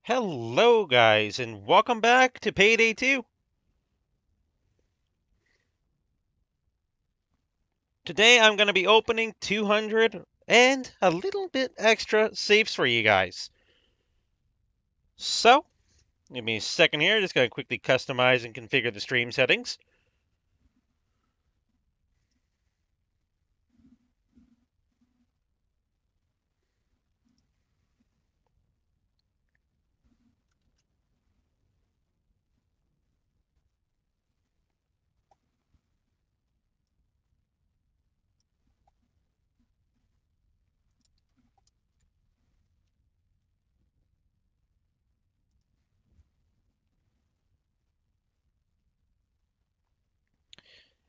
Hello guys, and welcome back to Payday 2. Today I'm going to be opening 200 and a little bit extra safes for you guys. So, give me a second here, just going to quickly customize and configure the stream settings.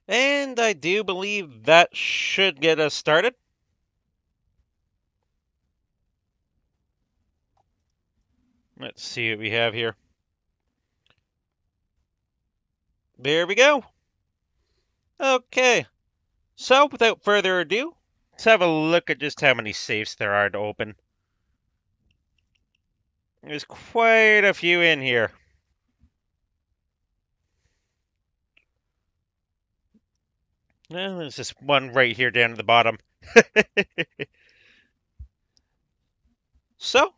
And I do believe that should get us started. Let's see what we have here. There we go. Okay, so without further ado, let's have a look at just how many safes there are to open. There's quite a few in here. Well, there's just one right here down at the bottom. So,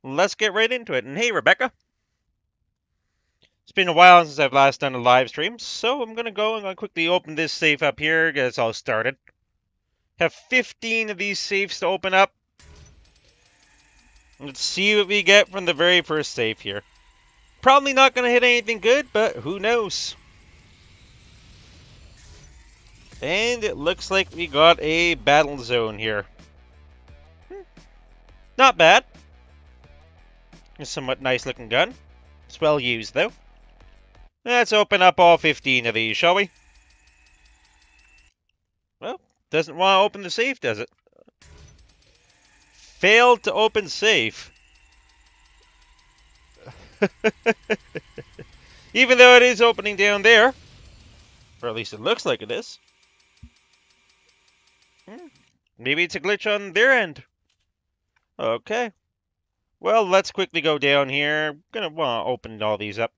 let's get right into it. And hey, Rebecca. It's been a while since I've last done a live stream, so I'm going to go and quickly open this safe up here, get us all started. Have 15 of these safes to open up. Let's see what we get from the very first safe here. Probably not going to hit anything good, but who knows. And it looks like we got a battle zone here. Not bad. A somewhat nice looking gun. It's well used though. Let's open up all 15 of these, shall we? Well, doesn't want to open the safe, does it? Failed to open safe. Even though it is opening down there. Or at least it looks like it is. Maybe it's a glitch on their end. Okay. Well, let's quickly go down here. I'm gonna want to open all these up.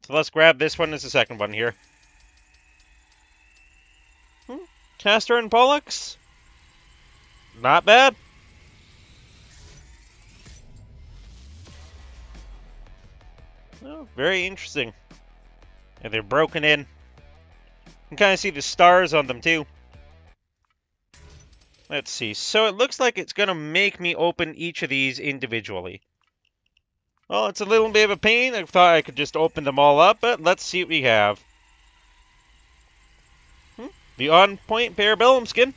So let's grab this one as the second one here. Castor and Pollux? Not bad. Oh, very interesting. And they're broken in. You can kind of see the stars on them too. Let's see. So it looks like it's going to make me open each of these individually. Well, it's a little bit of a pain. I thought I could just open them all up, but let's see what we have. The on-point Parabellum skin.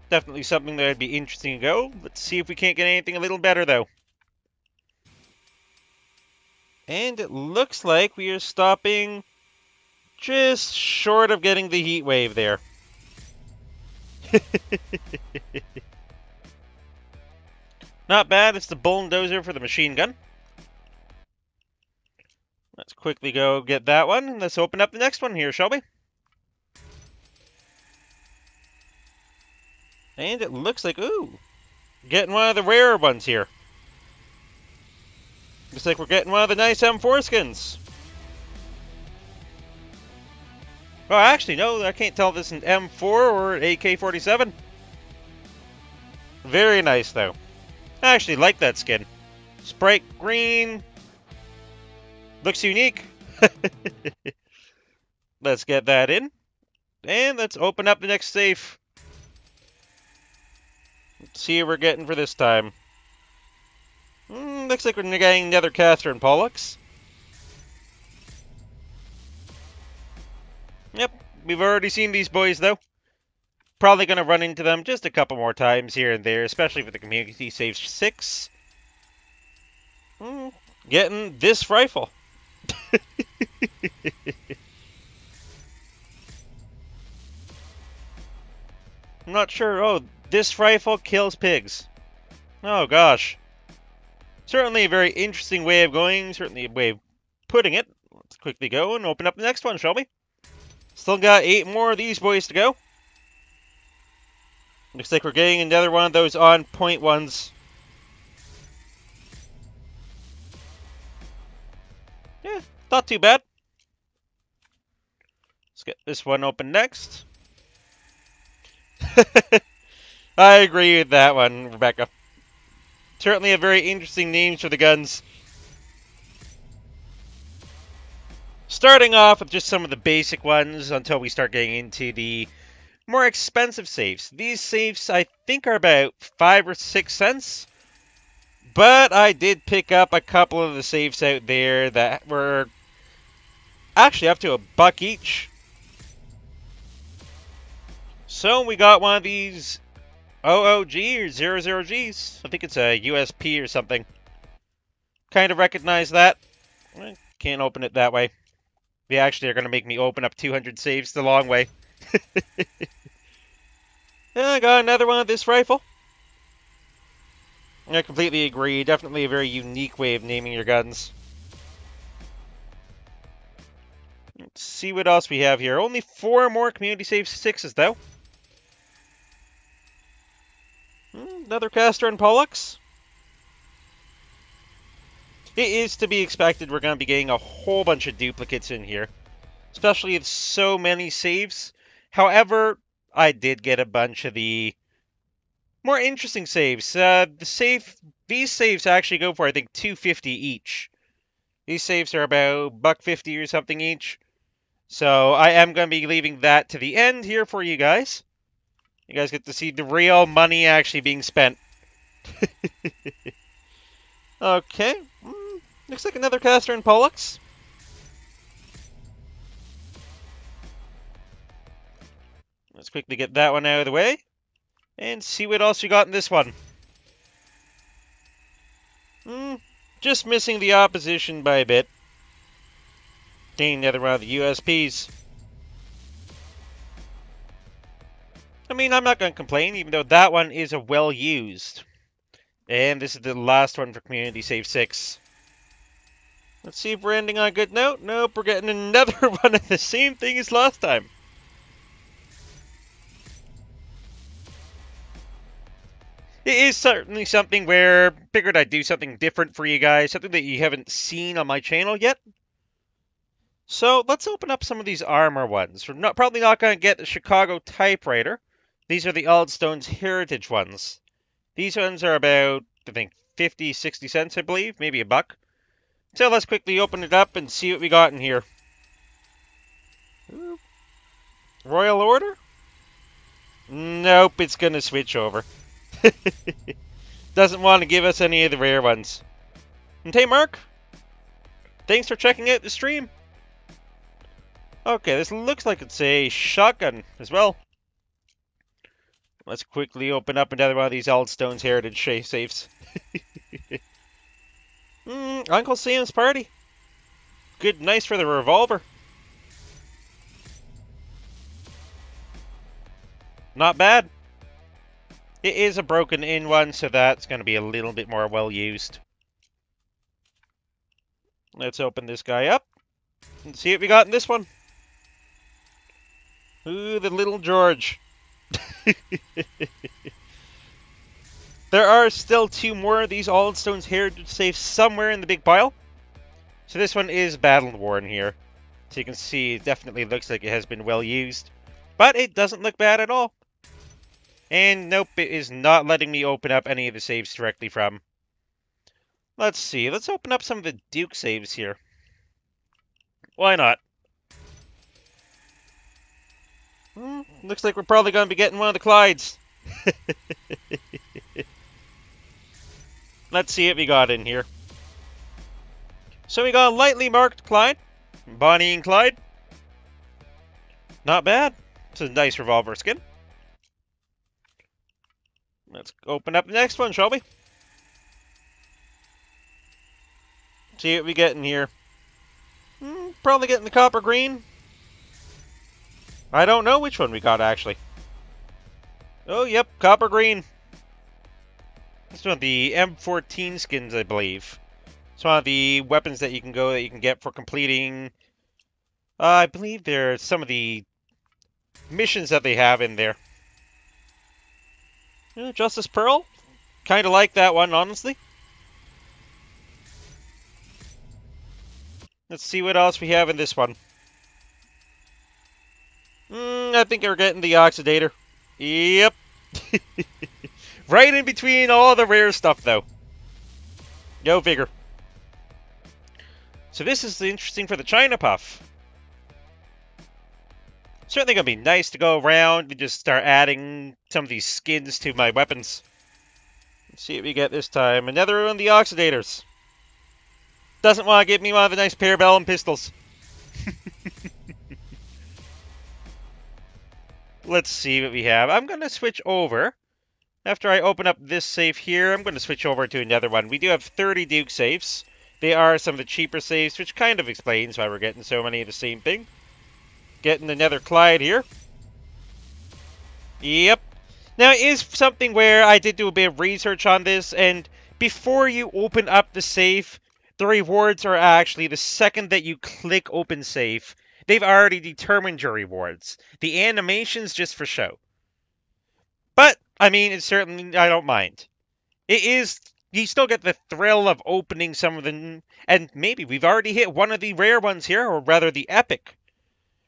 Definitely something that would be interesting to go. Let's see if we can't get anything a little better, though. And it looks like we are stopping just short of getting the heat wave there. Not bad. It's the bulldozer for the machine gun. Let's quickly go get that one, and let's open up the next one here, shall we? And it looks like, ooh, getting one of the rarer ones here. Looks like we're getting one of the nice M4 skins. Oh, actually, no, I can't tell if this is an M4 or an AK-47. Very nice, though. I actually like that skin. Sprite green. Looks unique. Let's get that in. And let's open up the next safe. Let's see what we're getting for this time. Looks like we're getting another Castor and Pollux. Yep, we've already seen these boys, though. Probably going to run into them just a couple more times here and there, especially for the Community Save 6. Getting this rifle. I'm not sure. Oh, this rifle kills pigs. Oh, gosh. Certainly a very interesting way of going. Certainly a way of putting it. Let's quickly go and open up the next one, shall we? Still got 8 more of these boys to go. Looks like we're getting another one of those on-point ones. Yeah, not too bad. Let's get this one open next. I agree with that one, Rebecca. Certainly a very interesting names for the guns. Starting off with just some of the basic ones until we start getting into the more expensive safes. These safes, I think, are about 5 or 6 cents. But I did pick up a couple of the safes out there that were actually up to $1 each. So we got one of these OOG or 00Gs. I think it's a USP or something. Kind of recognize that. Can't open it that way. They actually are going to make me open up 200 saves the long way. And I got another one of this rifle. I completely agree. Definitely a very unique way of naming your guns. Let's see what else we have here. Only 4 more community save 6s, though. Another caster and Pollux. It is to be expected we're going to be getting a whole bunch of duplicates in here. Especially with so many saves. However, I did get a bunch of the more interesting saves. These saves actually go for, I think, $2.50 each. These saves are about $1.50 or something each. So I am going to be leaving that to the end here for you guys. You guys get to see the real money actually being spent. Okay. Looks like another caster and Pollux. Let's quickly get that one out of the way. And see what else we got in this one. Just missing the opposition by a bit. Getting another one of the USPs. I mean, I'm not going to complain, even though that one is a well-used. And this is the last one for Community Save 6. Let's see if we're ending on a good note. Nope, we're getting another one of the same thing as last time. It is certainly something where I figured I'd do something different for you guys, something that you haven't seen on my channel yet. So let's open up some of these armor ones. We're probably not going to get the Chicago typewriter. These are the Aldstone's Heritage ones. These ones are about, I think, 50, 60 cents, I believe, maybe $1. So let's quickly open it up and see what we got in here. Ooh. Royal Order? Nope, it's going to switch over. Doesn't want to give us any of the rare ones. And hey, Mark. Thanks for checking out the stream. Okay, this looks like it's a shotgun as well. Let's quickly open up another one of these Aldstone's Heritage safes. Uncle Sam's Party. Good, nice for the revolver. Not bad. It is a broken-in one, so that's going to be a little bit more well-used. Let's open this guy up and see what we got in this one. Ooh, the little George. There are still 2 more of these Aldstone's Heritage safes somewhere in the big pile. So this one is battle-worn here. So you can see it definitely looks like it has been well used. But it doesn't look bad at all. And nope, it is not letting me open up any of the saves directly from. Let's see, let's open up some of the Duke saves here. Why not? Looks like we're probably going to be getting one of the Clydes. Let's see what we got in here. So we got a lightly marked Clyde. Bonnie and Clyde. Not bad. It's a nice revolver skin. Let's open up the next one, shall we? See what we get in here. Probably getting the copper green. I don't know which one we got, actually. Oh, yep, copper green. This is one of the M14 skins, I believe. It's one of the weapons that you can get for completing. I believe there's some of the missions that they have in there. Yeah, Justice Pearl. Kind of like that one, honestly. Let's see what else we have in this one. I think we're getting the Oxidator. Yep. Right in between all the rare stuff, though. Go figure. So this is interesting for the China Puff. Certainly going to be nice to go around and just start adding some of these skins to my weapons. Let's see what we get this time. Another one of the Oxidators. Doesn't want to give me one of the nice Parabellum pistols. Let's see what we have. I'm going to switch over. After I open up this safe here, I'm going to switch over to another one. We do have 30 Duke safes. They are some of the cheaper safes, which kind of explains why we're getting so many of the same thing. Getting another Clyde here. Yep. Now, it is something where I did do a bit of research on this, and before you open up the safe, the rewards are actually the second that you click open safe. They've already determined your rewards. The animation's just for show. But, I mean, it's certainly, I don't mind. It is, you still get the thrill of opening some of them, and maybe we've already hit one of the rare ones here, or rather the epic.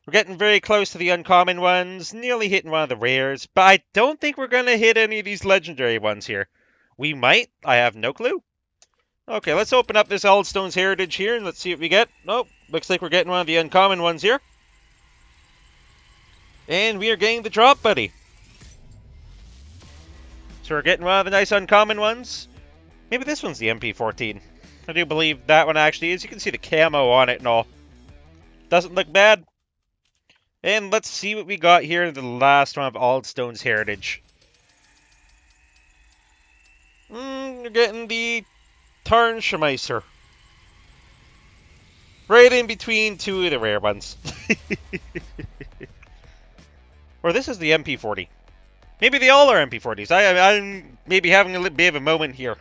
We're getting very close to the uncommon ones, nearly hitting one of the rares, but I don't think we're going to hit any of these legendary ones here. We might, I have no clue. Okay, let's open up this Old Stones Heritage here, and let's see what we get. Nope, looks like we're getting one of the uncommon ones here. And we are getting the drop, buddy. So we're getting one of the nice uncommon ones. Maybe this one's the MP14. I do believe that one actually is. You can see the camo on it and all. Doesn't look bad. And let's see what we got here in the last one of Aldstone's Heritage. We're getting the Tarnschmeister. Right in between two of the rare ones. Or this is the MP40. Maybe they all are MP40s. I'm maybe having a little bit of a moment here.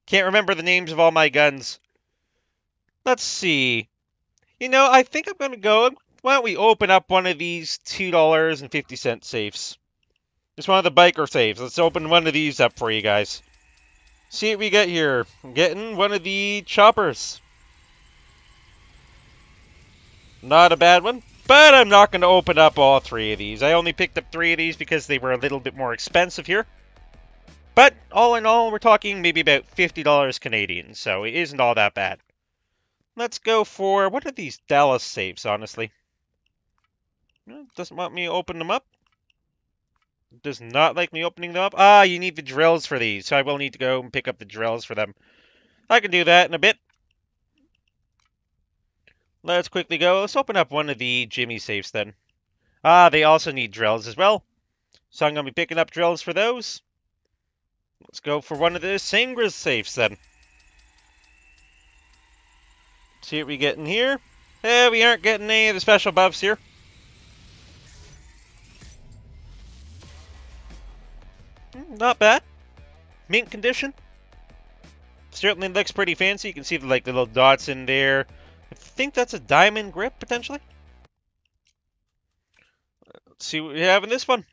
Can't remember the names of all my guns. Let's see. You know, I think I'm going to go... Why don't we open up one of these $2.50 safes? Just one of the biker safes. Let's open one of these up for you guys. See what we get here. I'm getting one of the choppers. Not a bad one. But I'm not going to open up all three of these. I only picked up three of these because they were a little bit more expensive here. But all in all, we're talking maybe about $50 Canadian. So it isn't all that bad. Let's go for... What are these Dallas safes, honestly? Doesn't want me to open them up. Does not like me opening them up. Ah, you need the drills for these, so I will need to go and pick up the drills for them. I can do that in a bit. Let's quickly go. Let's open up one of the Jimmy safes then. Ah, they also need drills as well. So I'm going to be picking up drills for those. Let's go for one of the Sangras safes then. See what we get in here. We aren't getting any of the special buffs here. Not bad. Mint condition. Certainly looks pretty fancy. You can see the little dots in there. I think that's a diamond grip, potentially. Let's see what we have in this one.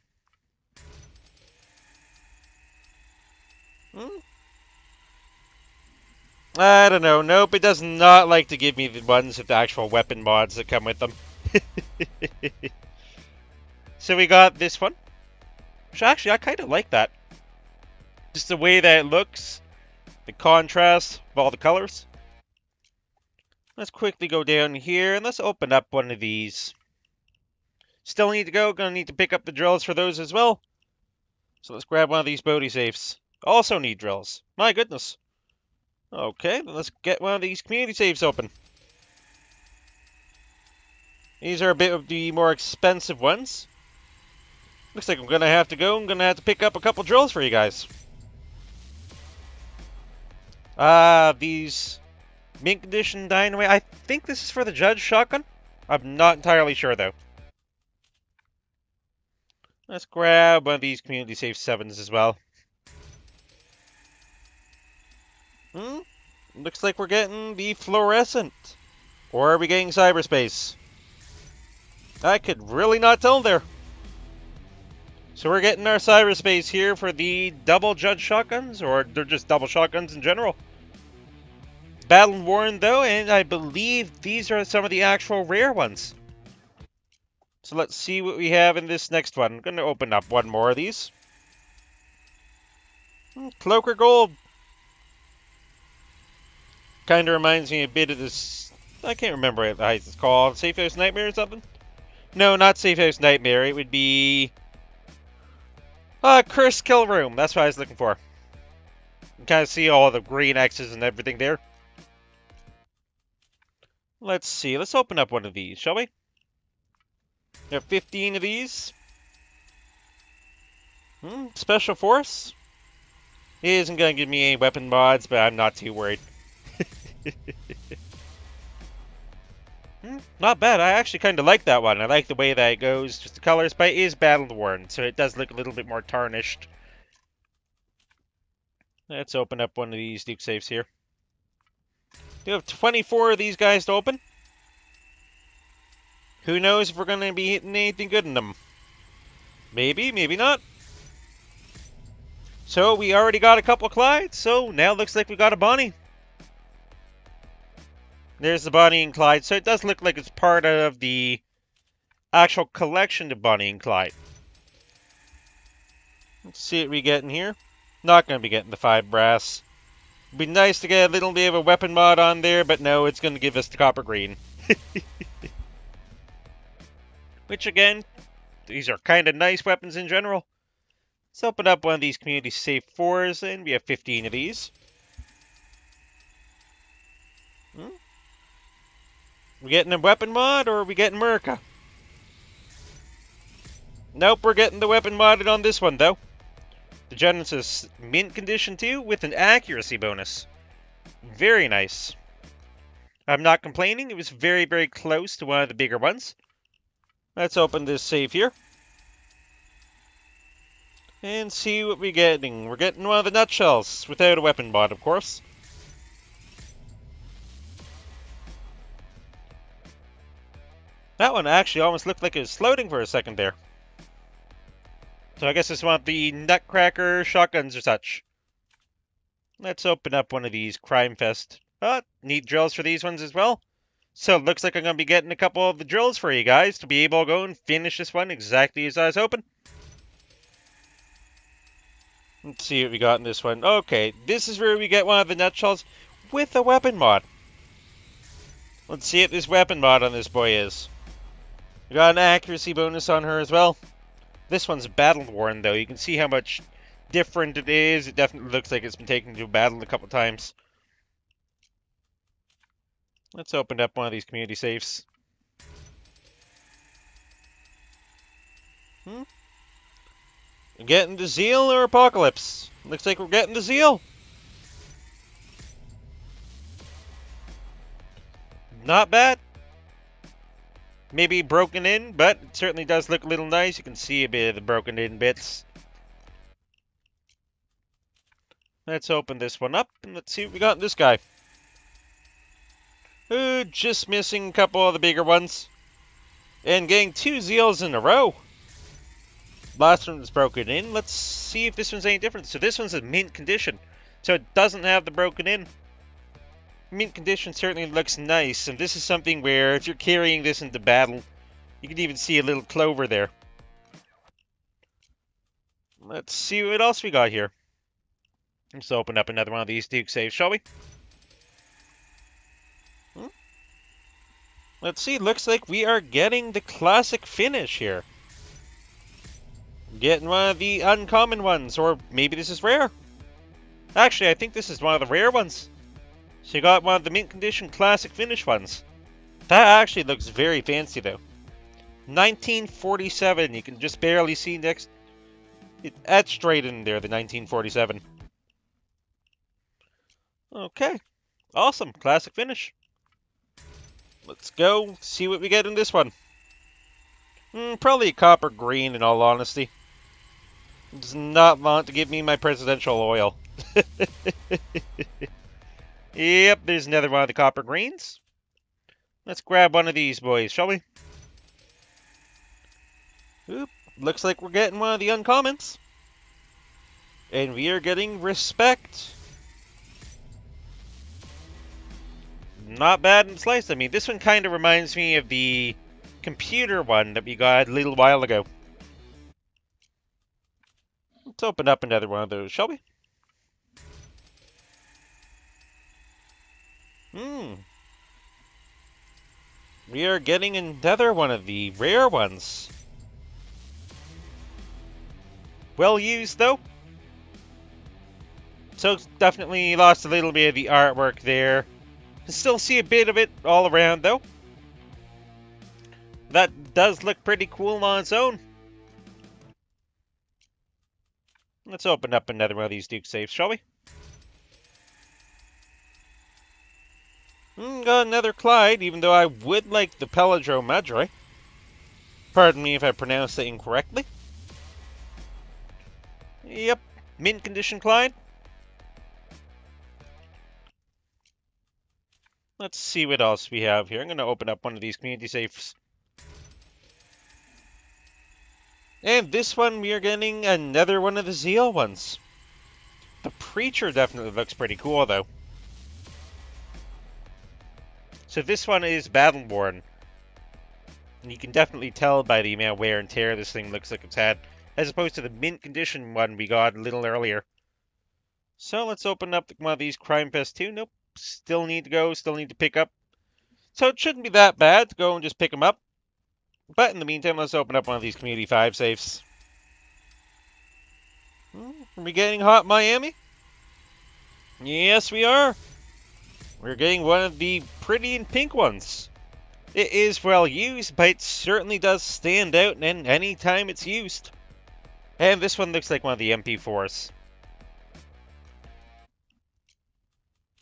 I don't know. Nope, it does not like to give me the ones with the actual weapon mods that come with them. So we got this one. Which actually, I kind of like that. Just the way that it looks. The contrast of all the colors. Let's quickly go down here and let's open up one of these. Still need to go. Gonna need to pick up the drills for those as well. So let's grab one of these Bodhi safes. Also need drills. My goodness. Okay, then let's get one of these community safes open. These are a bit of the more expensive ones. Looks like I'm gonna have to go. I'm gonna have to pick up a couple drills for you guys. These mint condition dynamite. I think this is for the Judge shotgun. I'm not entirely sure though. Let's grab one of these community safe 7s as well. Looks like we're getting the fluorescent. Or are we getting cyberspace? I could really not tell there. So we're getting our cyberspace here for the double judge shotguns, or they're just double shotguns in general. Battle worn though, and I believe these are some of the actual rare ones. So let's see what we have in this next one. I'm going to open up one more of these. Cloaker Gold. Kind of reminds me a bit of this. I can't remember what it's called. Safe House Nightmare or something? No, not Safe House Nightmare. It would be Cursed Kill Room. That's what I was looking for. You kind of see all the green X's and everything there. Let's see. Let's open up one of these, shall we? We have 15 of these. Special Force. It isn't going to give me any weapon mods, but I'm not too worried. Not bad. I actually kind of like that one. I like the way that it goes. Just the colors, but it is battle worn, so it does look a little bit more tarnished. Let's open up one of these Duke safes here. We have 24 of these guys to open. Who knows if we're going to be hitting anything good in them. Maybe, maybe not. So we already got a couple of Clydes, so now it looks like we got a Bonnie. There's the Bonnie and Clyde, so it does look like it's part of the actual collection of Bonnie and Clyde. Let's see what we get in here. Not going to be getting the 5 brass. It'd be nice to get a little bit of a weapon mod on there, but no, it's going to give us the copper green. Which again, these are kind of nice weapons in general. Let's open up one of these community safe 4s, and we have 15 of these. We getting a weapon mod, or are we getting Merca? Nope, we're getting the weapon modded on this one, though. The Genesis mint condition 2 with an accuracy bonus. Very nice. I'm not complaining. It was very, very close to one of the bigger ones. Let's open this safe here. And see what we're getting. We're getting one of the nutshells without a weapon mod, of course. That one actually almost looked like it was floating for a second there. So I guess it's one of the Nutcracker shotguns or such. Let's open up one of these Crime Fest. Need drills for these ones as well. So it looks like I'm going to be getting a couple of the drills for you guys to be able to go and finish this one exactly as I was hoping. Let's see what we got in this one. Okay, this is where we get one of the nutshells with a weapon mod. Let's see what this weapon mod on this boy is. We got an accuracy bonus on her as well. This one's battle worn though. You can see how much different it is. It definitely looks like it's been taken to battle a couple times. Let's open up one of these community safes. Getting the Zeal or Apocalypse? Looks like we're getting the Zeal. Not bad. Maybe broken in, but it certainly does look a little nice. You can see a bit of the broken in bits. Let's open this one up and let's see what we got in this guy. Just missing a couple of the bigger ones. And getting 2 Zeals in a row. Last one was broken in. Let's see if this one's any different. So this one's a mint condition. So it doesn't have the broken in. Mint condition certainly looks nice. And this is something where if you're carrying this into battle, you can even see a little clover there. Let's see what else we got here. Let's open up another one of these Duke saves, shall we? Let's see, looks like we are getting the classic finish here. Getting one of the uncommon ones, or maybe this is rare. Actually, I think this is one of the rare ones. So you got one of the mint condition classic finish ones. That actually looks very fancy though. 1947, you can just barely see next... It etched right in there, the 1947. Okay, awesome, classic finish. Let's go see what we get in this one. Probably copper green in all honesty. Does not want to give me my presidential oil. Yep, there's another one of the copper greens. Let's grab one of these boys, shall we? Oop, looks like we're getting one of the uncommons. And we are getting Respect. Not bad in slice. I mean, this one kind of reminds me of the computer one that we got a little while ago. Let's open up another one of those, shall we? We are getting another one of the rare ones. Well used, though. So definitely lost a little bit of the artwork there. Can still see a bit of it all around, though. That does look pretty cool on its own. Let's open up another one of these Duke safes, shall we? Got another Clyde, even though I would like the Peladro Madroy. Pardon me if I pronounced it incorrectly. Yep, mint condition Clyde. Let's see what else we have here. I'm going to open up one of these community safes. And this one, we are getting another one of the Zeal ones. The Preacher definitely looks pretty cool, though. So this one is battle-worn. And you can definitely tell by the amount of wear and tear this thing looks like it's had, as opposed to the mint condition one we got a little earlier. So let's open up one of these Crime Fest 2. Nope, still need to go, still need to pick up. So it shouldn't be that bad to go and just pick them up. But in the meantime, let's open up one of these Community 5 safes. Are we getting Hot Miami? Yes, we are. We're getting one of the pretty and pink ones. It is well used, but it certainly does stand out in any time it's used. And this one looks like one of the MP4s.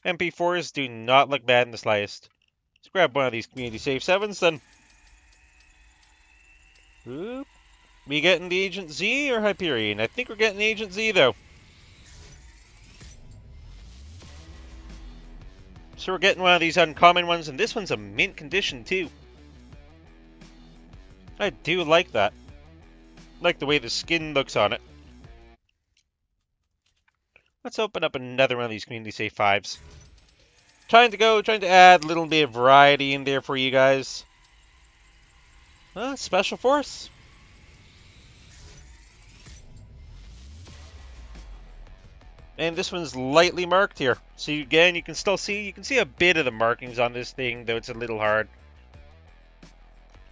MP4s do not look bad in the slightest. Let's grab one of these Community Safe 7s then. Oop. We getting the Agent Z or Hyperion? I think we're getting Agent Z though. So we're getting one of these uncommon ones, and this one's a mint condition too. I do like that. Like the way the skin looks on it. Let's open up another one of these Community Safe 5s. Trying to add a little bit of variety in there for you guys. Special Force. And this one's lightly marked here. So again, you can see a bit of the markings on this thing, though it's a little hard.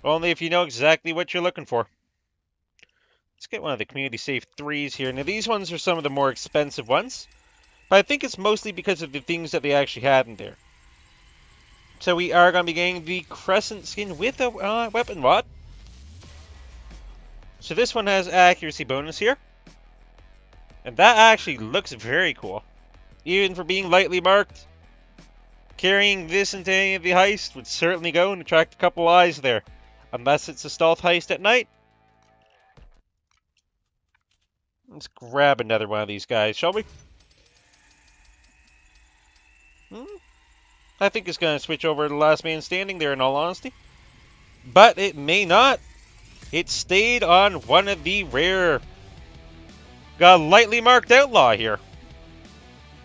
Only if you know exactly what you're looking for. Let's get one of the Community Safe 3s here. Now these ones are some of the more expensive ones, but I think it's mostly because of the things that they actually had in there. So we are going to be getting the Crescent skin with a weapon wad. So this one has accuracy bonus here. And that actually looks very cool. Even for being lightly marked, carrying this into any of the heists would certainly go and attract a couple eyes there. Unless it's a stealth heist at night. Let's grab another one of these guys, shall we? I think it's going to switch over to the last man standing there, in all honesty. But it may not. It stayed on one of the rare. Got a lightly marked outlaw here.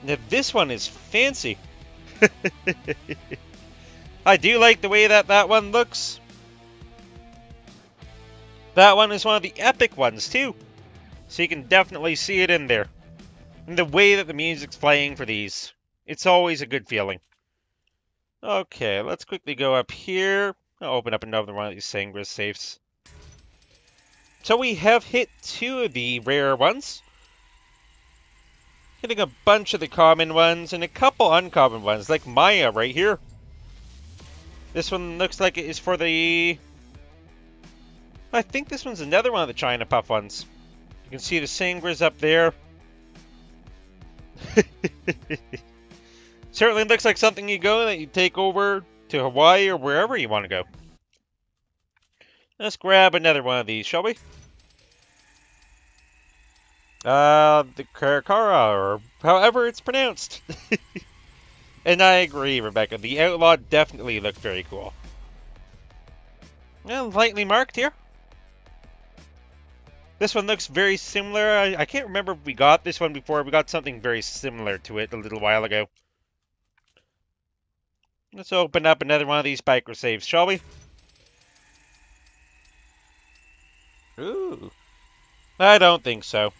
Now this one is fancy. I do like the way that one looks. That one is one of the epic ones too. So you can definitely see it in there. And the way that the music's playing for these. It's always a good feeling. Okay, let's quickly go up here. I'll open up another one of these Sangris safes. So we have hit 2 of the rare ones. Hitting a bunch of the common ones and a couple uncommon ones, like Maya right here. This one looks like it is for the... I think this one's another one of the China Puff ones. You can see the Sangris up there. Certainly looks like something you go that you take over to Hawaii or wherever you want to go. Let's grab another one of these, shall we? The Karakara, or however it's pronounced. And I agree, Rebecca. The Outlaw definitely looked very cool. Well, lightly marked here. This one looks very similar. I can't remember if we got this one before. We got something very similar to it a little while ago. Let's open up another one of these micro saves, shall we? Ooh. I don't think so.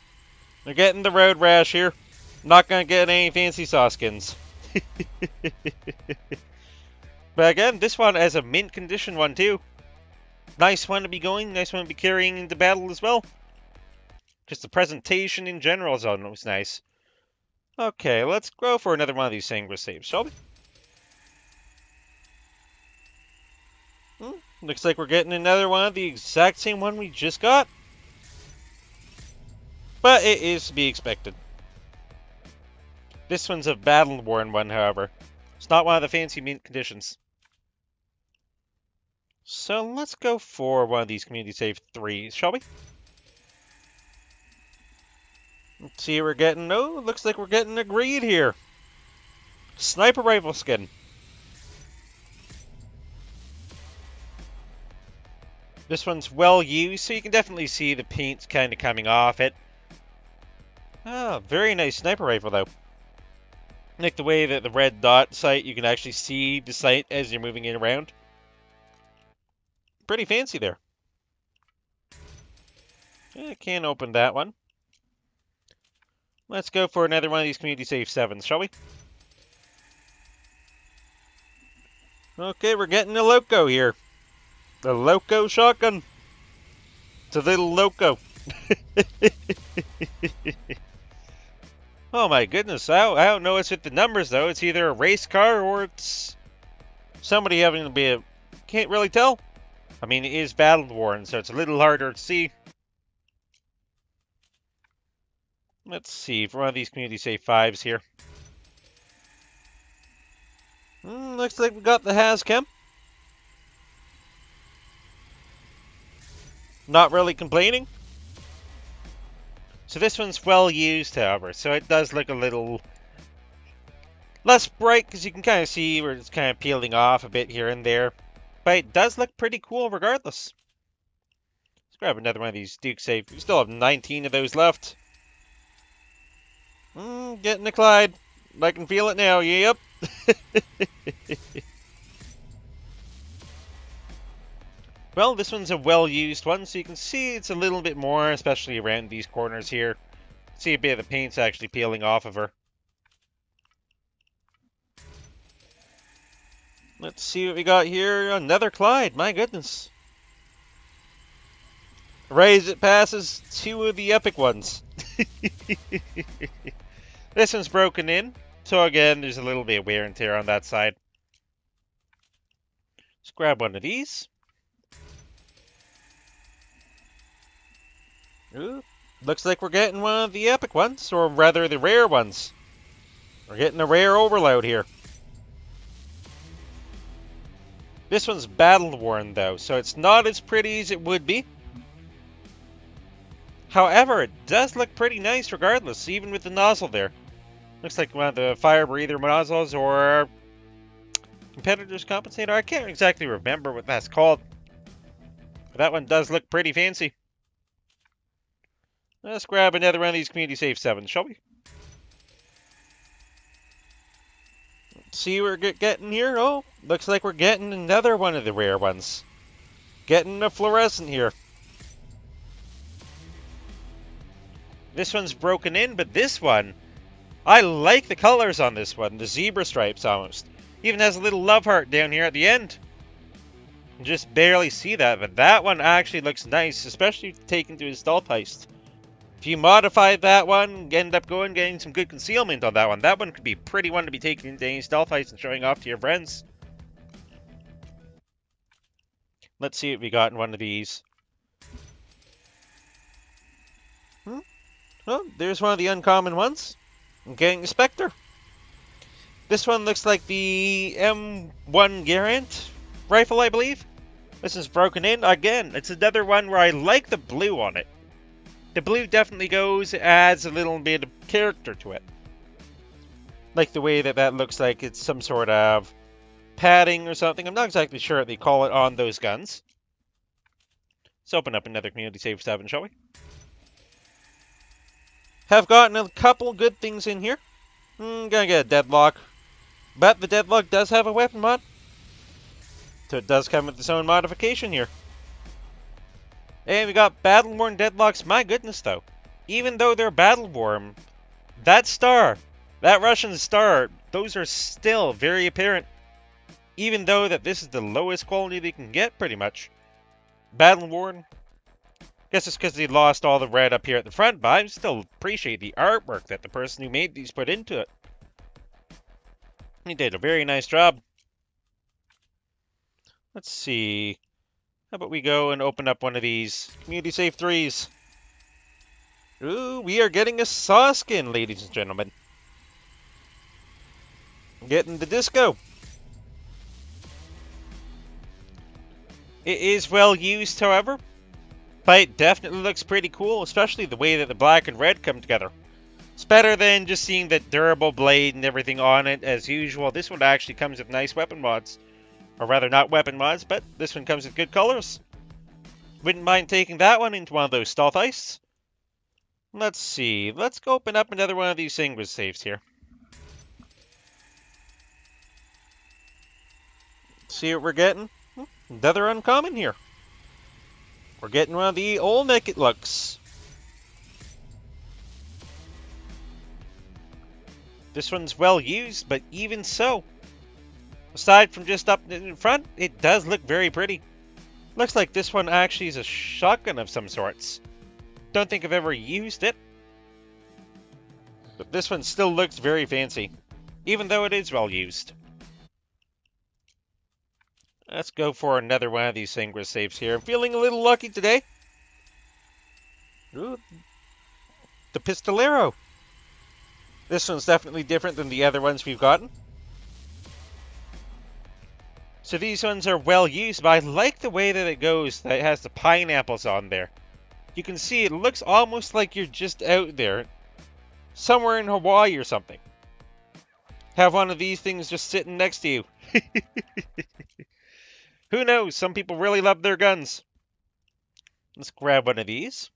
We're getting the road rash here. Not gonna get any fancy sauce skins. But again, this one has a mint condition one too. Nice one to be going, nice one to be carrying into battle as well. Just the presentation in general is always nice. Okay, let's go for another one of these Sanguis saves, shall we? Looks like we're getting another one of the exact same one we just got. But it is to be expected. This one's a battle-worn one, however. It's not one of the fancy mint conditions. So let's go for one of these community save 3s, shall we? Let's see what we're getting. Oh, looks like we're getting a greed here. Sniper rifle skin. This one's well used, so you can definitely see the paint kind of coming off it. Oh, very nice sniper rifle, though. I like the way that the red dot sight, you can actually see the sight as you're moving it around. Pretty fancy there. I can't open that one. Let's go for another one of these community save 7s, shall we? Okay, we're getting a loco here. The loco shotgun. It's a little loco. Oh my goodness, I don't know what's with the numbers though. It's either a race car or it's somebody having to be a... Can't really tell. I mean, it is battle-worn, so it's a little harder to see. Let's see, for one of these community save 5s here. Looks like we got the Hazchem. Not really complaining. So this one's well used, however, so it does look a little less bright because you can kind of see where it's kind of peeling off a bit here and there. But it does look pretty cool regardless. Let's grab another one of these Duke Save. We still have 19 of those left. Getting a Clyde. I can feel it now, yep. Well, this one's a well-used one, so you can see it's a little bit more, especially around these corners here. See a bit of the paint's actually peeling off of her. Let's see what we got here. Another Clyde, my goodness. Right as it passes 2 of the epic ones. This one's broken in, so again, there's a little bit of wear and tear on that side. Let's grab one of these. Ooh, looks like we're getting one of the epic ones, or rather the rare ones. We're getting a rare overload here. This one's battle-worn though, so it's not as pretty as it would be. However, it does look pretty nice regardless, even with the nozzle there. Looks like one of the fire breather nozzles or competitor's compensator. I can't exactly remember what that's called. But that one does look pretty fancy. Let's grab another one of these community save 7s, shall we? Let's see what we're getting here. Oh, looks like we're getting another one of the rare ones. Getting a fluorescent here. This one's broken in, but this one, I like the colors on this one. The zebra stripes almost. Even has a little love heart down here at the end. You can just barely see that, but that one actually looks nice, especially taken to his stealth heist. If you modify that one, end up getting some good concealment on that one could be a pretty one to be taken into any stealth heist and showing off to your friends. Let's see what we got in one of these. Oh, there's one of the uncommon ones. I'm getting a Spectre. This one looks like the M1 Garant rifle, I believe. This is broken in. Again, it's another one where I like the blue on it. The blue definitely adds a little bit of character to it. Like the way that looks like it's some sort of padding or something. I'm not exactly sure what they call it on those guns. Let's open up another community save 7, shall we? Have gotten a couple good things in here. Gonna get a deadlock. But the deadlock does have a weapon mod. So it does come with its own modification here. And we got battle-worn deadlocks. My goodness, though. Even though they're battle-worn, that star, that Russian star, those are still very apparent. Even though that this is the lowest quality they can get, pretty much. Battle-worn. Guess it's because they lost all the red up here at the front, but I still appreciate the artwork that the person who made these put into it. He did a very nice job. Let's see. How about we go and open up one of these community safe 3s? Ooh, we are getting a saw skin, ladies and gentlemen. Getting the disco. It is well used, however, but it definitely looks pretty cool, especially the way that the black and red come together. It's better than just seeing the durable blade and everything on it as usual. This one actually comes with nice weapon mods. Or rather, not weapon mods, but this one comes with good colors. Wouldn't mind taking that one into one of those stealth heists. Let's see. Let's go open up another one of these single safes here. See what we're getting? Another uncommon here. We're getting one of the old naked looks. This one's well used, but even so, aside from just up in front, it does look very pretty. Looks like this one actually is a shotgun of some sorts. Don't think I've ever used it. But this one still looks very fancy, even though it is well used. Let's go for another one of these Sanguis safes here. I'm feeling a little lucky today. Ooh, the Pistolero. This one's definitely different than the other ones we've gotten. So these ones are well used, but I like the way that it goes, that it has the pineapples on there. You can see it looks almost like you're just out there, somewhere in Hawaii or something. Have one of these things just sitting next to you. Who knows? Some people really love their guns. Let's grab one of these.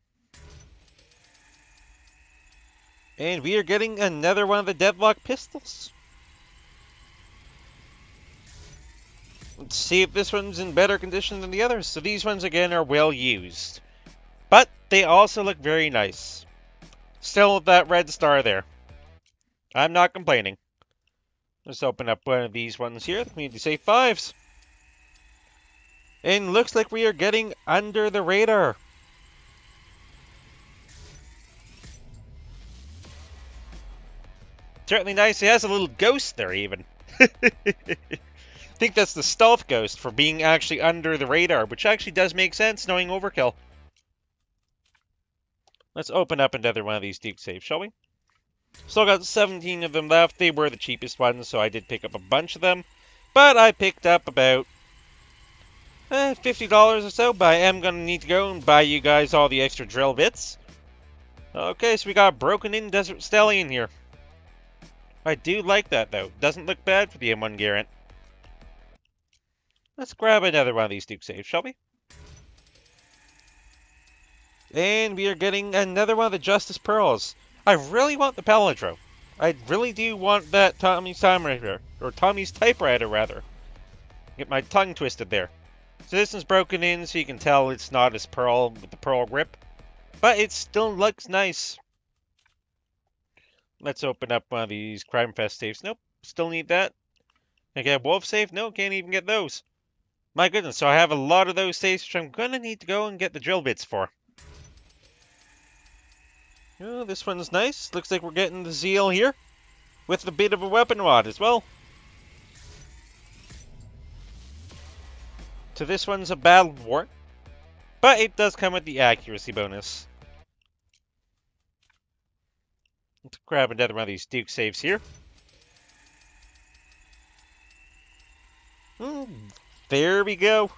And we are getting another one of the Deadlock pistols. Let's see if this one's in better condition than the others. So these ones, again, are well used. But they also look very nice. Still with that red star there. I'm not complaining. Let's open up one of these ones here. The Community Safe 5s. And looks like we are getting under the radar. Certainly nice. It has a little ghost there, even. I think that's the stealth ghost for being actually under the radar, which actually does make sense knowing Overkill. Let's open up another one of these Duke safes, shall we? Still got 17 of them left. They were the cheapest ones, so I did pick up a bunch of them. But I picked up about $50 or so, but I am going to need to go and buy you guys all the extra drill bits. Okay, so we got a broken-in Desert Stallion here. I do like that, though. Doesn't look bad for the M1 Garant. Let's grab another one of these Duke safes, shall we? And we are getting another one of the Justice Pearls. I really want the Palindrome. I really do want that Tommy's typewriter, or Tommy's typewriter, rather. Get my tongue twisted there. So this one's broken in, so you can tell it's not as pearl with the pearl grip. But it still looks nice. Let's open up one of these Crime Fest safes. Nope, still need that. Can I get a Wolf safe? No, can't even get those. My goodness, so I have a lot of those safes, which I'm going to need to go and get the drill bits for. Oh, this one's nice. Looks like we're getting the Zeal here. With a bit of a weapon mod as well. So this one's a battle war. But it does come with the accuracy bonus. Let's grab another one of these Duke safes here. There we go.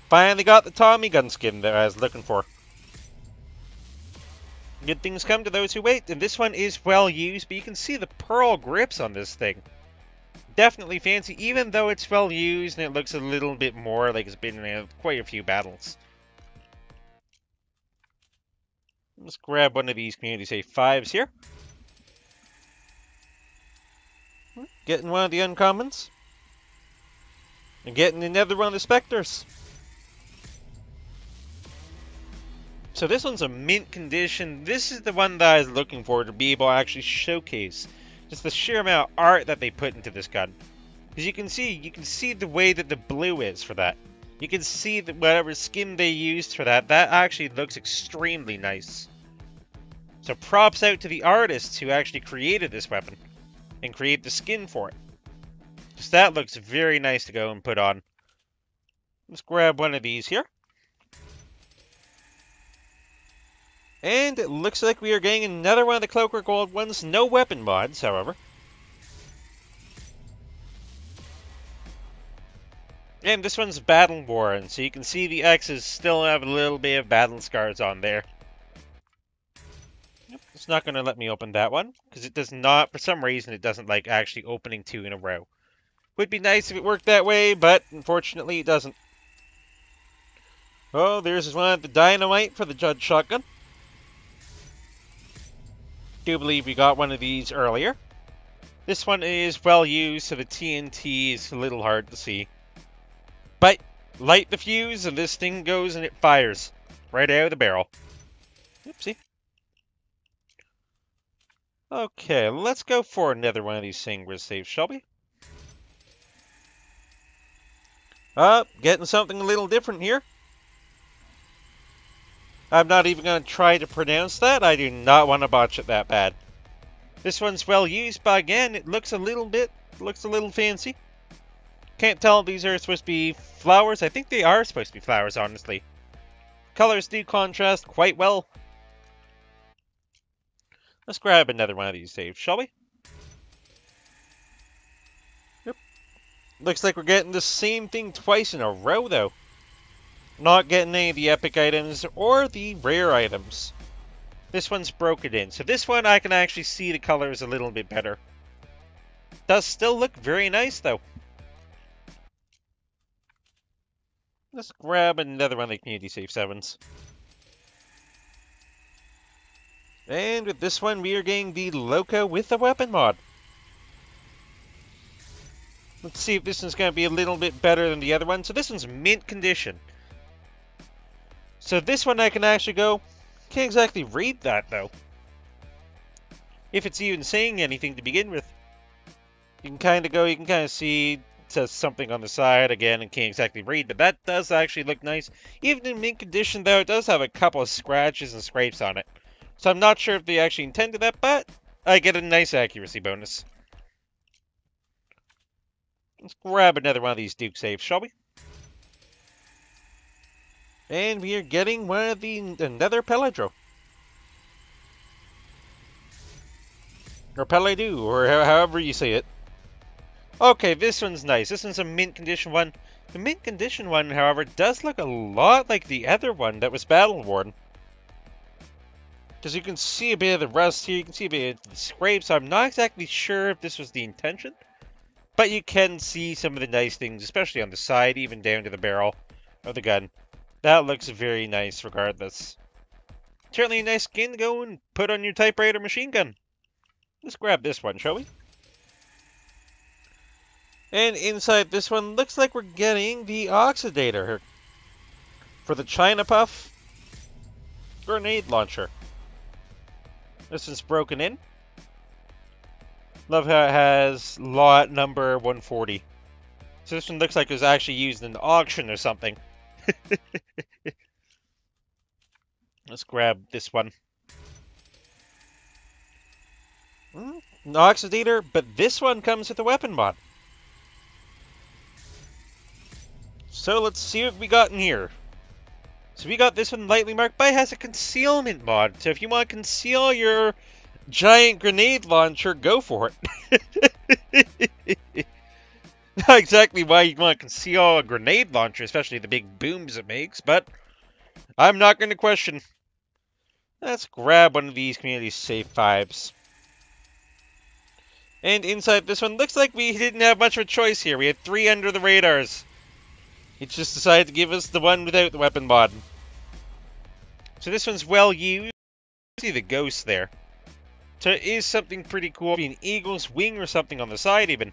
Finally got the Tommy gun skin that I was looking for. Good things come to those who wait, and this one is well used, but you can see the pearl grips on this thing. Definitely fancy, even though it's well used and it looks a little bit more like it's been in quite a few battles. Let's grab one of these community safe 5s here. Getting one of the uncommons. And getting another one of the specters. So this one's a mint condition. This is the one that I was looking for to be able to actually showcase just the sheer amount of art that they put into this gun. As you can see the way that the blue is for that. You can see that whatever skin they used for that, that actually looks extremely nice. So props out to the artists who actually created this weapon and create the skin for it. Because that looks very nice to go and put on. Let's grab one of these here. And it looks like we are getting another one of the Clockwork Gold ones. No weapon mods, however. And this one's battle worn, so you can see the X's still have a little bit of battle scars on there. Yep, it's not going to let me open that one, because it does not, for some reason, it doesn't like actually opening 2 in a row. Would be nice if it worked that way, but unfortunately it doesn't. Oh, there's one of the dynamite for the Judge Shotgun. Do believe we got one of these earlier. This one is well used, so the TNT is a little hard to see. But light the fuse and this thing goes and it fires right out of the barrel. Oopsie. Okay, let's go for another one of these Sangres saves, shall we? Getting something a little different here. I'm not even going to try to pronounce that. I do not want to botch it that bad. This one's well used, but again, it looks a little fancy. Can't tell if these are supposed to be flowers. I think they are supposed to be flowers, honestly. Colors do contrast quite well. Let's grab another one of these saves, shall we? Yep. Looks like we're getting the same thing twice in a row, though. Not getting any of the epic items or the rare items. This one's broken in. So this one I can actually see the colors a little bit better. Does still look very nice, though. Let's grab another one of the community safe 7s. And with this one, we are getting the Loco with a weapon mod. Let's see if this one's going to be a little bit better than the other one. So this one's mint condition. So this one I can actually go... Can't exactly read that, though. If it's even saying anything to begin with. You can kind of see... It says something on the side again and can't exactly read, but that does actually look nice. Even in mint condition, though, it does have a couple of scratches and scrapes on it. So I'm not sure if they actually intended that, but I get a nice accuracy bonus. Let's grab another one of these Duke saves, shall we? And we are getting one of another Peladro. Or Peladu, or however you say it. Okay, this one's nice. This one's a mint condition one. The mint condition one, however, does look a lot like the other one that was battle worn. Because you can see a bit of the rust here, you can see a bit of the scrapes. I'm not exactly sure if this was the intention. But you can see some of the nice things, especially on the side, even down to the barrel of the gun. That looks very nice regardless. Certainly a nice skin to go and put on your typewriter machine gun. Let's grab this one, shall we? And inside this one, looks like we're getting the Oxidator for the China Puff grenade launcher. This one's broken in. Love how it has lot number 140. So this one looks like it was actually used in an auction or something. Let's grab this one. An Oxidator, but this one comes with a weapon mod. So let's see what we got in here. So we got this one lightly marked, but it has a concealment mod. So if you want to conceal your giant grenade launcher, go for it. Not exactly why you'd want to conceal a grenade launcher, especially the big booms it makes, but I'm not going to question. Let's grab one of these community safe 5s. And inside this one, looks like we didn't have much of a choice here. We had 3 under the radars. It just decided to give us the one without the weapon mod. So this one's well used. See the ghost there. So it is something pretty cool. Maybe an eagle's wing or something on the side even.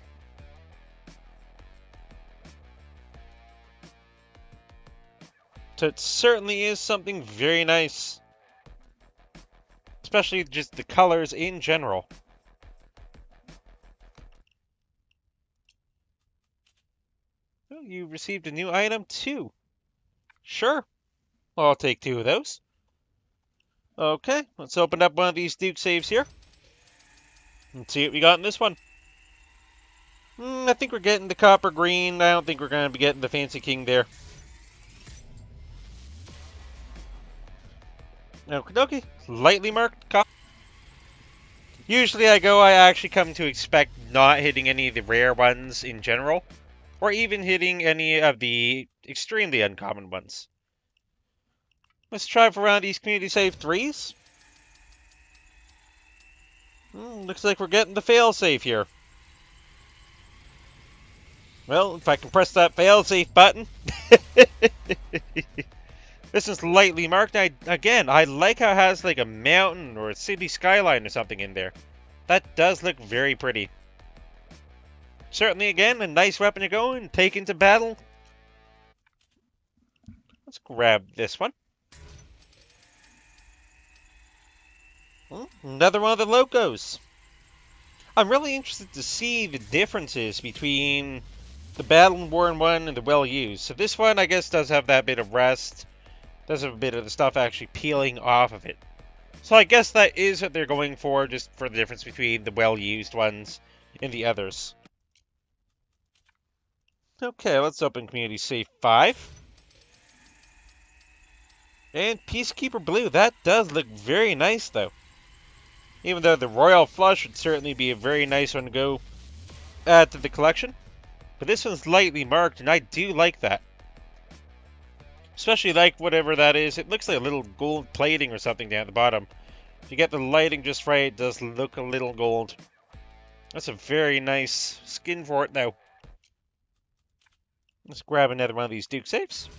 So it certainly is something very nice. Especially just the colors in general. Oh, you received a new item too. Sure. I'll take 2 of those. Okay, let's open up one of these Duke saves here. Let's see what we got in this one. I think we're getting the copper green. I don't think we're going to be getting the fancy king there. Okie dokie. Lightly marked copper. Usually I actually come to expect not hitting any of the rare ones in general, or even hitting any of the extremely uncommon ones. Let's try for one of these community save 3s. Looks like we're getting the fail-safe here. Well, if I can press that fail-safe button. This is lightly marked. I like how it has like a mountain or a city skyline or something in there. That does look very pretty. Certainly, again, a nice weapon to go and take into battle. Let's grab this one. Another one of the locos. I'm really interested to see the differences between the battle-worn one and the well-used. So this one, I guess, does have that bit of rust. Does have a bit of the stuff actually peeling off of it. So I guess that is what they're going for, just for the difference between the well-used ones and the others. Okay, let's open Community Safe 5. And Peacekeeper Blue, that does look very nice, though. Even though the Royal Flush would certainly be a very nice one to go add to the collection. But this one's lightly marked, and I do like that. Especially like whatever that is. It looks like a little gold plating or something down at the bottom. If you get the lighting just right, it does look a little gold. That's a very nice skin for it now. Let's grab another one of these Duke safes.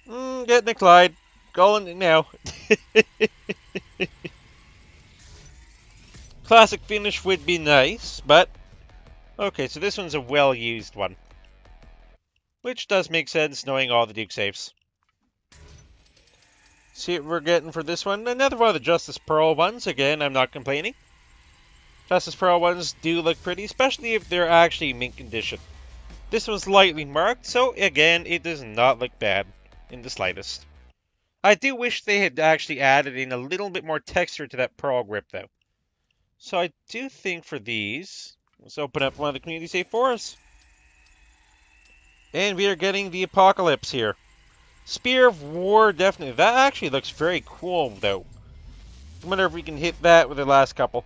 Getting a Clyde. Going it now. Classic finish would be nice, but... Okay, so this one's a well-used one. Which does make sense, knowing all the Duke safes. See what we're getting for this one. Another one of the Justice Pearl ones. Again, I'm not complaining. Justice Pearl ones do look pretty, especially if they're actually mint condition. This one's lightly marked, so again, it does not look bad in the slightest. I do wish they had actually added in a little bit more texture to that Pearl grip, though. So I do think for these, let's open up one of the Community Safe 4s. And we are getting the Apocalypse here. Spear of War, definitely. That actually looks very cool, though. I wonder if we can hit that with the last couple.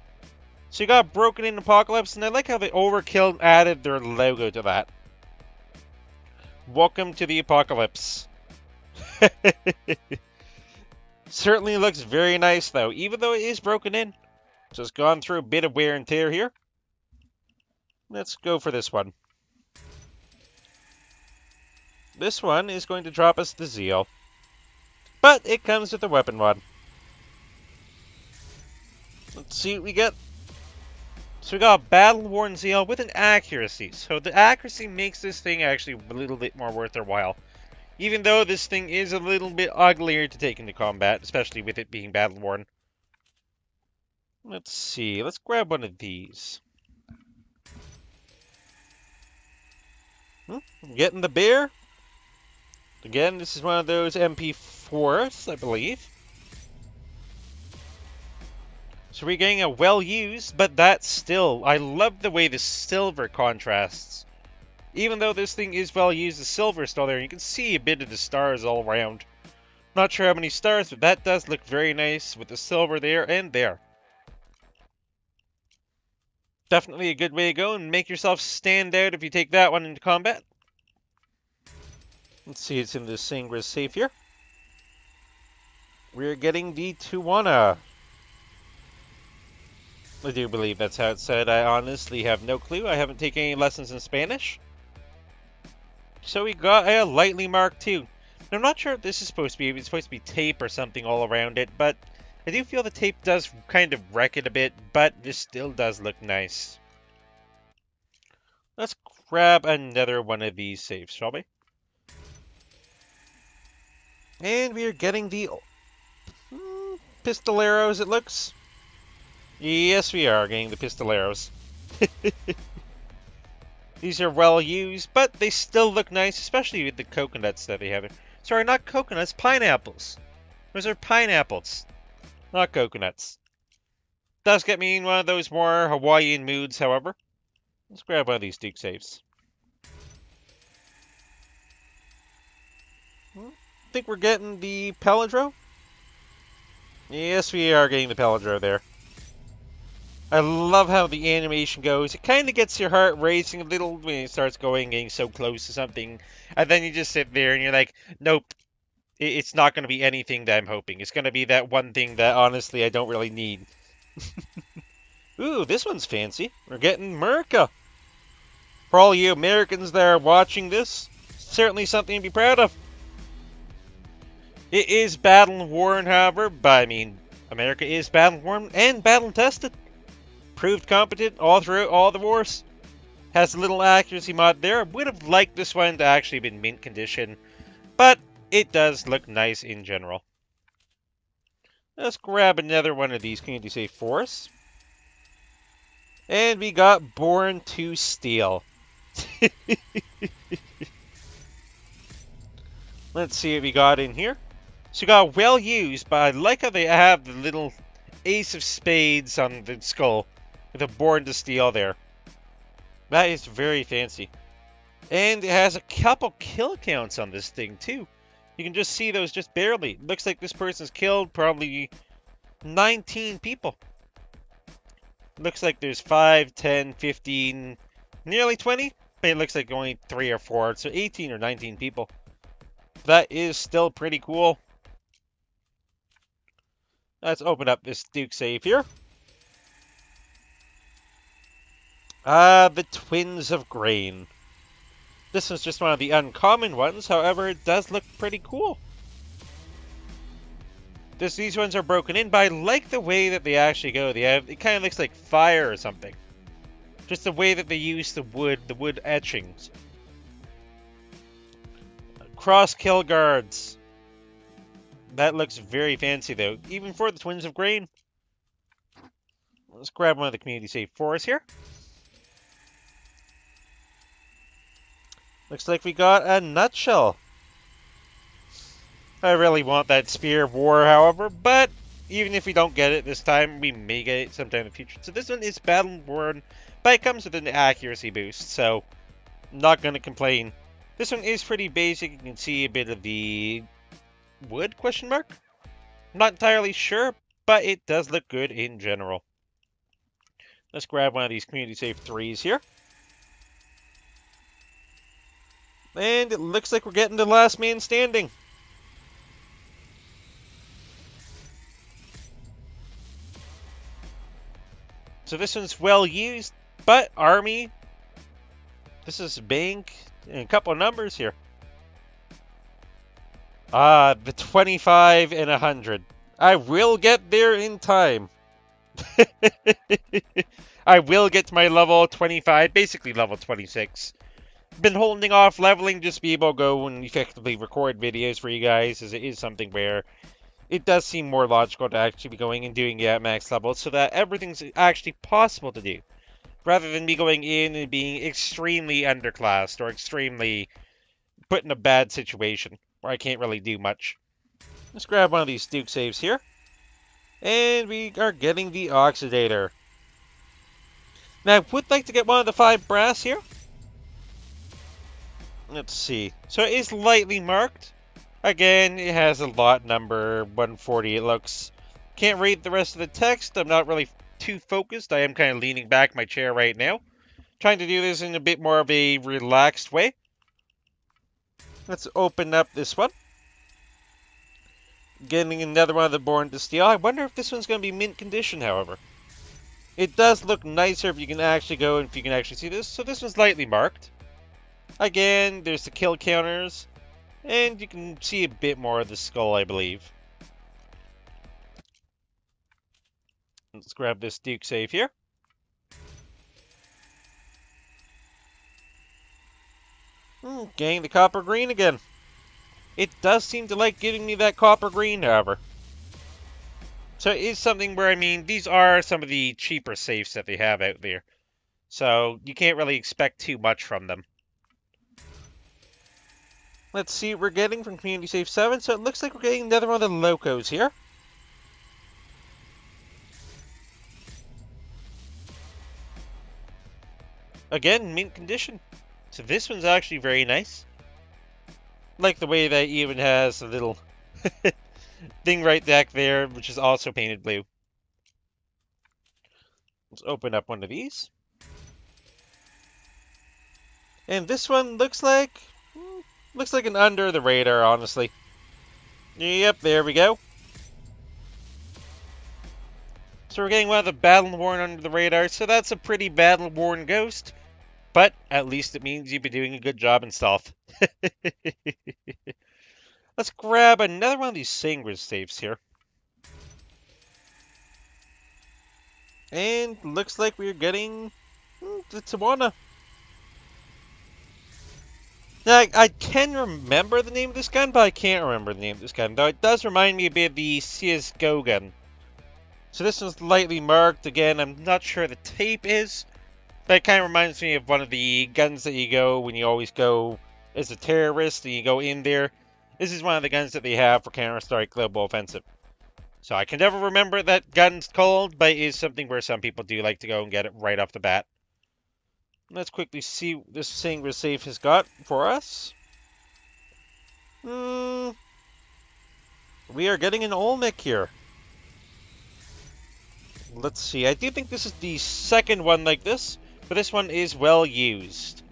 So you got Broken in Apocalypse, and I like how they Overkill added their logo to that. Welcome to the Apocalypse. Certainly looks very nice, though, even though it is broken in. So it's gone through a bit of wear and tear here. Let's go for this one. This one is going to drop us the Zeal. But it comes with a weapon mod. Let's see what we get. So we got Battle-Worn Zeal with an accuracy. So the accuracy makes this thing actually a little bit more worth their while. Even though this thing is a little bit uglier to take into combat, especially with it being battle-worn. Let's see. Let's grab one of these. Getting the bear. Again, this is one of those MP4s, I believe. So we're getting a well-used, but that's still... I love the way the silver contrasts. Even though this thing is well-used, the silver is still there. You can see a bit of the stars all around. Not sure how many stars, but that does look very nice with the silver there and there. Definitely a good way to go and make yourself stand out if you take that one into combat. Let's see, it's in the Sangra's safe here. We're getting the Tuwana. I do believe that's how it's said. I honestly have no clue. I haven't taken any lessons in Spanish. So we got a lightly marked 2. I'm not sure if this is supposed to be. It's supposed to be tape or something all around it, but I do feel the tape does kind of wreck it a bit, but this still does look nice. Let's grab another one of these safes, shall we? And we are getting the pistoleros, it looks. Yes, we are getting the pistoleros. These are well used, but they still look nice, especially with the coconuts that they have. Sorry, not coconuts, pineapples. Those are pineapples, not coconuts. Does get me in one of those more Hawaiian moods, however. Let's grab one of these Duke safes. Think we're getting the Pelladro? Yes, we are getting the Pelladro there. I love how the animation goes. It kind of gets your heart racing a little when it starts getting so close to something. And then you just sit there and you're like, nope, it's not going to be anything that I'm hoping. It's going to be that one thing that, honestly, I don't really need. Ooh, this one's fancy. We're getting America. For all you Americans that are watching this, certainly something to be proud of. It is battle-worn, however, but I mean, America is battle-worn and battle-tested. Proved competent all throughout all the wars. Has a little accuracy mod there. Would have liked this one to actually been mint condition, but it does look nice in general. Let's grab another one of these community safe forests. And we got Born to Steal. Let's see what we got in here. So we got well used, but I like how they have the little ace of spades on the skull with a Born to Steal there. That is very fancy. And it has a couple kill counts on this thing too. You can just see those just barely. Looks like this person's killed probably 19 people. Looks like there's 5, 10, 15, nearly 20. But it looks like only 3 or 4. So 18 or 19 people. That is still pretty cool. Let's open up this Duke safe here. The Twins of Grain. This is just one of the uncommon ones, however, it does look pretty cool. These ones are broken in, but I like the way that they actually go. It kind of looks like fire or something. Just the way that they use the wood etchings. Cross kill guards. That looks very fancy though, even for the Twins of Grain. Let's grab one of the community safe forests here. Looks like we got a nutshell. I really want that Spear of War, however, but even if we don't get it this time, we may get it sometime in the future. So this one is battle-worn, but it comes with an accuracy boost, so not going to complain. This one is pretty basic. You can see a bit of the wood, question mark? Not entirely sure, but it does look good in general. Let's grab one of these community safe 3s here. And it looks like we're getting the last man standing. So this one's well used, but Army. This is bank and a couple of numbers here. The 25 and 100. I will get there in time. I will get to my level 25, basically level 26. Been holding off leveling just to be able to go and effectively record videos for you guys, as it is something where it does seem more logical to actually be going and doing it at max level so that everything's actually possible to do, rather than me going in and being extremely underclassed or extremely put in a bad situation where I can't really do much. Let's grab one of these Duke saves here. And we are getting the Oxidator. Now, I would like to get one of the 5 brass here. Let's see. So it is lightly marked. Again, it has a lot number, 140 it looks. Can't read the rest of the text. I'm not really too focused. I am kind of leaning back in my chair right now. Trying to do this in a bit more of a relaxed way. Let's open up this one. Getting another one of the Born to Steal. I wonder if this one's going to be mint condition, however. It does look nicer if you can actually go and if you can actually see this. So this one's lightly marked. Again, there's the kill counters. And you can see a bit more of the skull, I believe. Let's grab this Duke save here. Getting the copper green again. It does seem to like giving me that copper green, however. So it is something where, I mean, these are some of the cheaper safes that they have out there. So you can't really expect too much from them. Let's see what we're getting from Community Safe 7. So it looks like we're getting another one of the Locos here. Again, mint condition. So this one's actually very nice. Like the way that it even has a little thing right back there, which is also painted blue. Let's open up one of these. And this one looks like an under the radar, honestly. Yep, there we go. So we're getting one of the battle-worn under the radar, so that's a pretty battle-worn ghost. But at least it means you've been doing a good job in stealth. Let's grab another one of these Sangres safes here. And looks like we're getting the Tawana. Now, I can remember the name of this gun, but I can't remember the name of this gun. Though it does remind me a bit of the CSGO gun. So this one's lightly marked. Again, I'm not sure the tape is. But it kind of reminds me of one of the guns that you go when you always go as a terrorist and you go in there. This is one of the guns that they have for Counter-Strike Global Offensive. So I can never remember what that gun's called, but it is something where some people do like to go and get it right off the bat. Let's quickly see what this Sangre safe has got for us. We are getting an Olmec here. Let's see, I do think this is the second one like this, but this one is well used.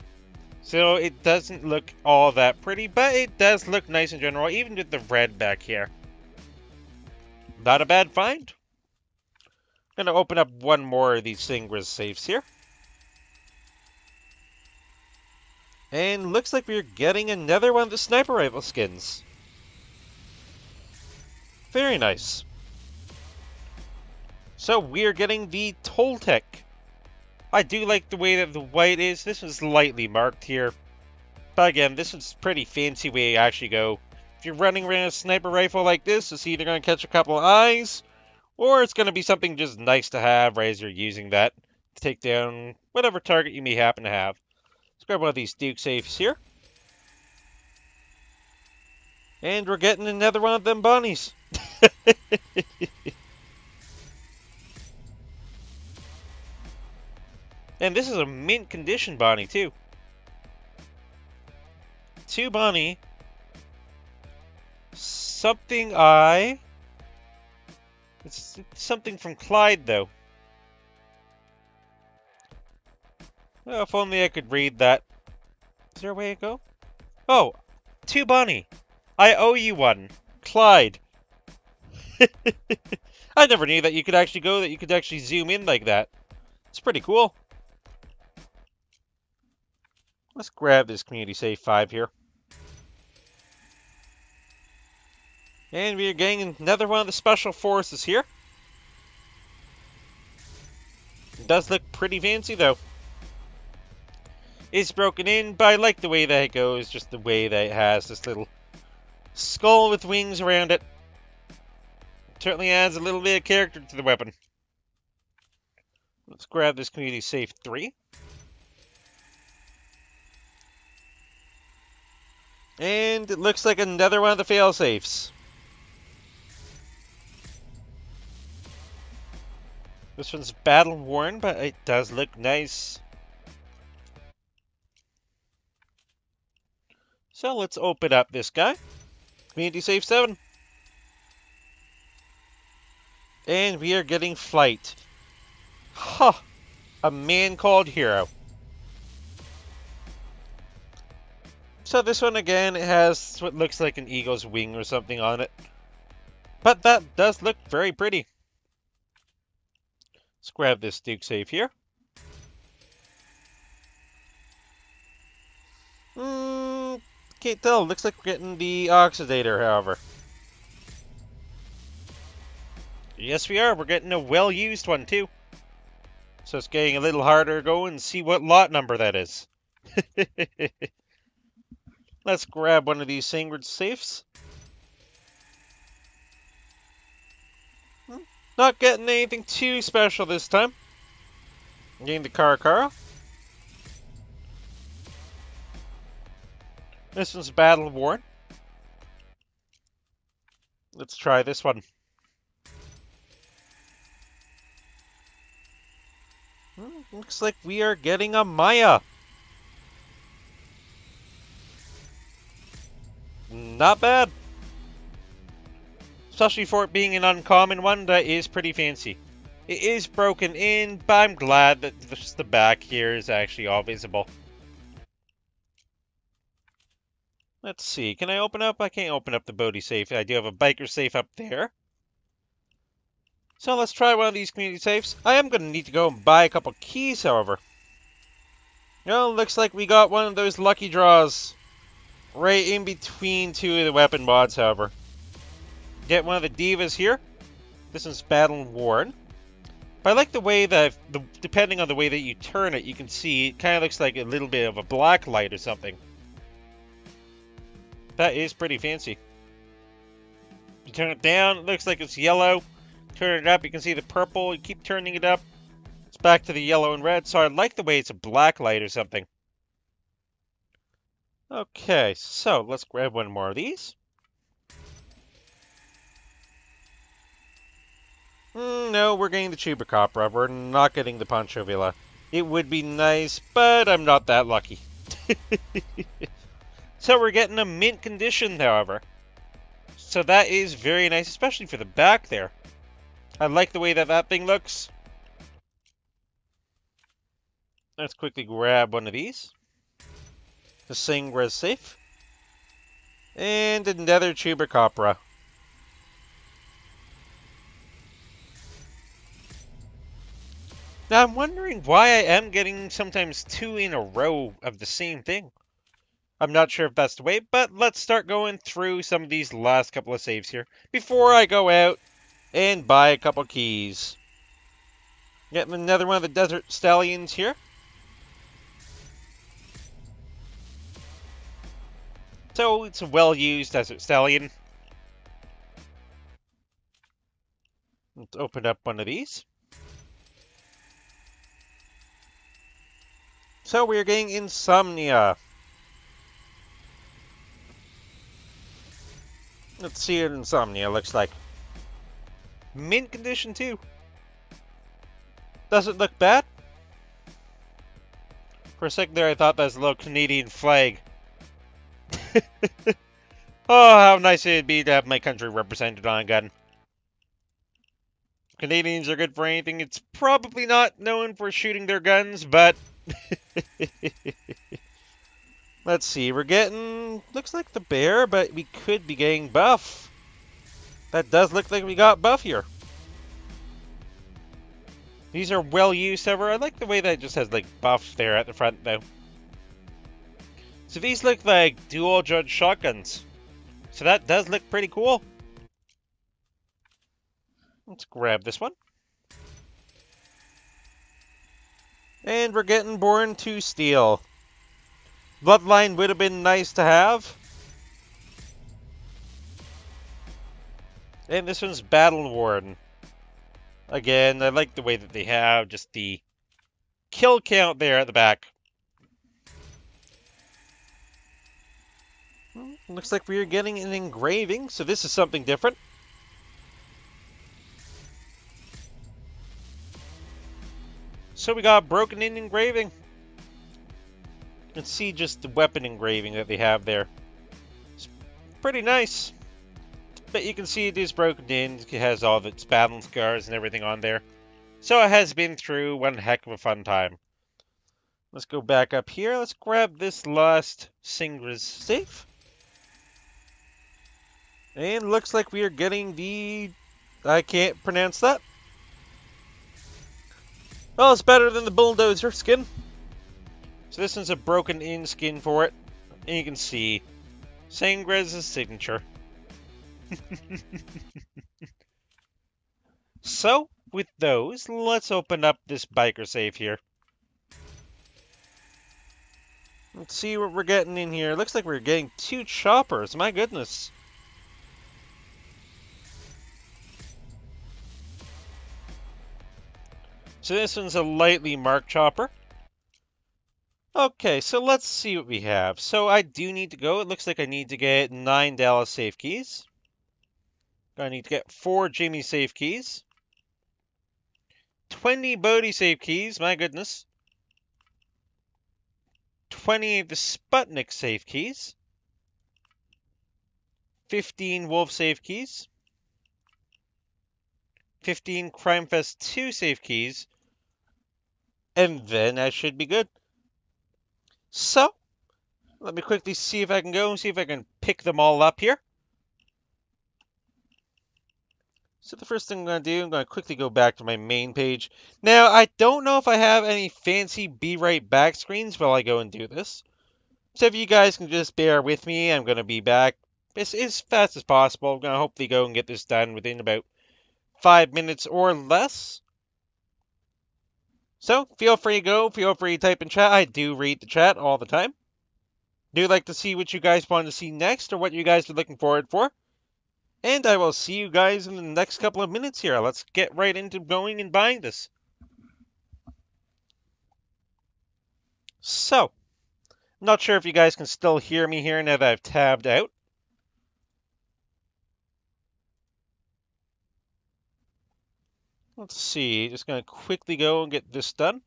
So it doesn't look all that pretty, but it does look nice in general, even with the red back here. Not a bad find. I'm going to open up one more of these Sangres safes here. And looks like we're getting another one of the sniper rifle skins. Very nice. So we're getting the Toltec. I do like the way that the white is. This one's lightly marked here. But again, this one's pretty fancy way to actually go. If you're running around a sniper rifle like this, it's either going to catch a couple of eyes, or it's going to be something just nice to have right as you're using that to take down whatever target you may happen to have. Let's grab one of these Duke safes here. And we're getting another one of them bunnies. And this is a mint condition Bonnie, too. 2 Bonnie. Something It's something from Clyde, though. Well, if only I could read that. Is there a way to go? Oh, 2 Bonnie. I owe you one. Clyde. I never knew that you could actually zoom in like that. It's pretty cool. Let's grab this Community Safe 5 here. And we are getting another one of the Special Forces here. It does look pretty fancy, though. It's broken in, but I like the way that it goes, just the way that it has this little skull with wings around it. Certainly adds a little bit of character to the weapon. Let's grab this Community Safe 3. And it looks like another one of the fail-safes. This one's battle-worn, but it does look nice. So let's open up this guy. Community Safe 7. And we are getting Flight. Huh. A man called Hero. So this one, again, it has what looks like an eagle's wing or something on it. But that does look very pretty. Let's grab this Duke Safe here. Can't tell. Looks like we're getting the Oxidator, however. Yes, we are. We're getting a well-used one, too. So it's getting a little harder to go and see what lot number that is. Let's grab one of these Singridge safes. Not getting anything too special this time. Getting the Karakara. This one's Battle Worn. Let's try this one. Looks like we are getting a Maya. Not bad. Especially for it being an uncommon one, that is pretty fancy. It is broken in, but I'm glad that just the back here is actually all visible. Let's see, can I open up? I can't open up the Bodhi safe. I do have a biker safe up there. So let's try one of these community safes. I am going to need to go and buy a couple keys, however. Well, looks like we got one of those lucky draws. Right in between two of the weapon mods, however. Get one of the divas here. This one's Battle Worn. But I like the way that, depending on the way that you turn it, you can see it kind of looks like a little bit of a black light or something. That is pretty fancy. You turn it down, it looks like it's yellow. Turn it up, you can see the purple. You keep turning it up, it's back to the yellow and red. So I like the way it's a black light or something. Okay, so let's grab one more of these. No, we're getting the Chupacabra. We're not getting the Pancho Villa. It would be nice, but I'm not that lucky. So we're getting a mint condition, however. So that is very nice, especially for the back there. I like the way that that thing looks. Let's quickly grab one of these. The Singridge safe. And another Chupacabra. Now I'm wondering why I am getting sometimes two in a row of the same thing. I'm not sure if that's the way, but let's start going through some of these last couple of saves here before I go out and buy a couple keys. Getting another one of the Desert Stallions here. So it's a well-used Desert Stallion. Let's open up one of these. So we're getting Insomnia. Let's see what Insomnia looks like. Mint condition too. Doesn't look bad. For a second there I thought that was a little Canadian flag. Oh, how nice it'd be to have my country represented on a gun. Canadians are good for anything. It's probably not known for shooting their guns, but... Let's see, we're getting... Looks like the bear, but we could be getting buff. That does look like we got buff here. These are well used, however. I like the way that it just has, like, buff there at the front, though. So these look like dual judge shotguns. So that does look pretty cool. Let's grab this one. And we're getting Born to Steal. Bloodline would have been nice to have. And this one's Battle Worn. Again, I like the way that they have just the kill count there at the back. Looks like we are getting an engraving, so this is something different. So we got broken in engraving. Let's see just the weapon engraving that they have there. It's pretty nice. But you can see it is broken in. It has all its battle scars and everything on there. So it has been through one heck of a fun time. Let's go back up here. Let's grab this last Singridge safe. And looks like we are getting the... I can't pronounce that. Well, it's better than the bulldozer skin. So this one's a broken in skin for it. And you can see Sangrez's signature. So, with those, let's open up this biker safe here. Let's see what we're getting in here. Looks like we're getting 2 choppers. My goodness. So this one's a lightly marked chopper. Okay, so let's see what we have. So I do need to go. It looks like I need to get 9 Dallas safe keys. I need to get 4 Jamie safe keys. 20 Bodhi safe keys. My goodness. 20 of the Sputnik safe keys. 15 Wolf safe keys. 15 Crimefest 2 safe keys. And then I should be good. So, let me quickly see if I can go and see if I can pick them all up here. So the first thing I'm going to do, I'm going to quickly go back to my main page. Now, I don't know if I have any fancy Be Right Back screens while I go and do this. So if you guys can just bear with me, I'm going to be back as fast as possible. I'm going to hopefully go and get this done within about 5 minutes or less. So feel free to go, feel free to type in chat. I do read the chat all the time. Do like to see what you guys want to see next or what you guys are looking forward for. And I will see you guys in the next couple of minutes here. Let's get right into going and buying this. So, not sure if you guys can still hear me here now that I've tabbed out. Let's see, just going to quickly go and get this done.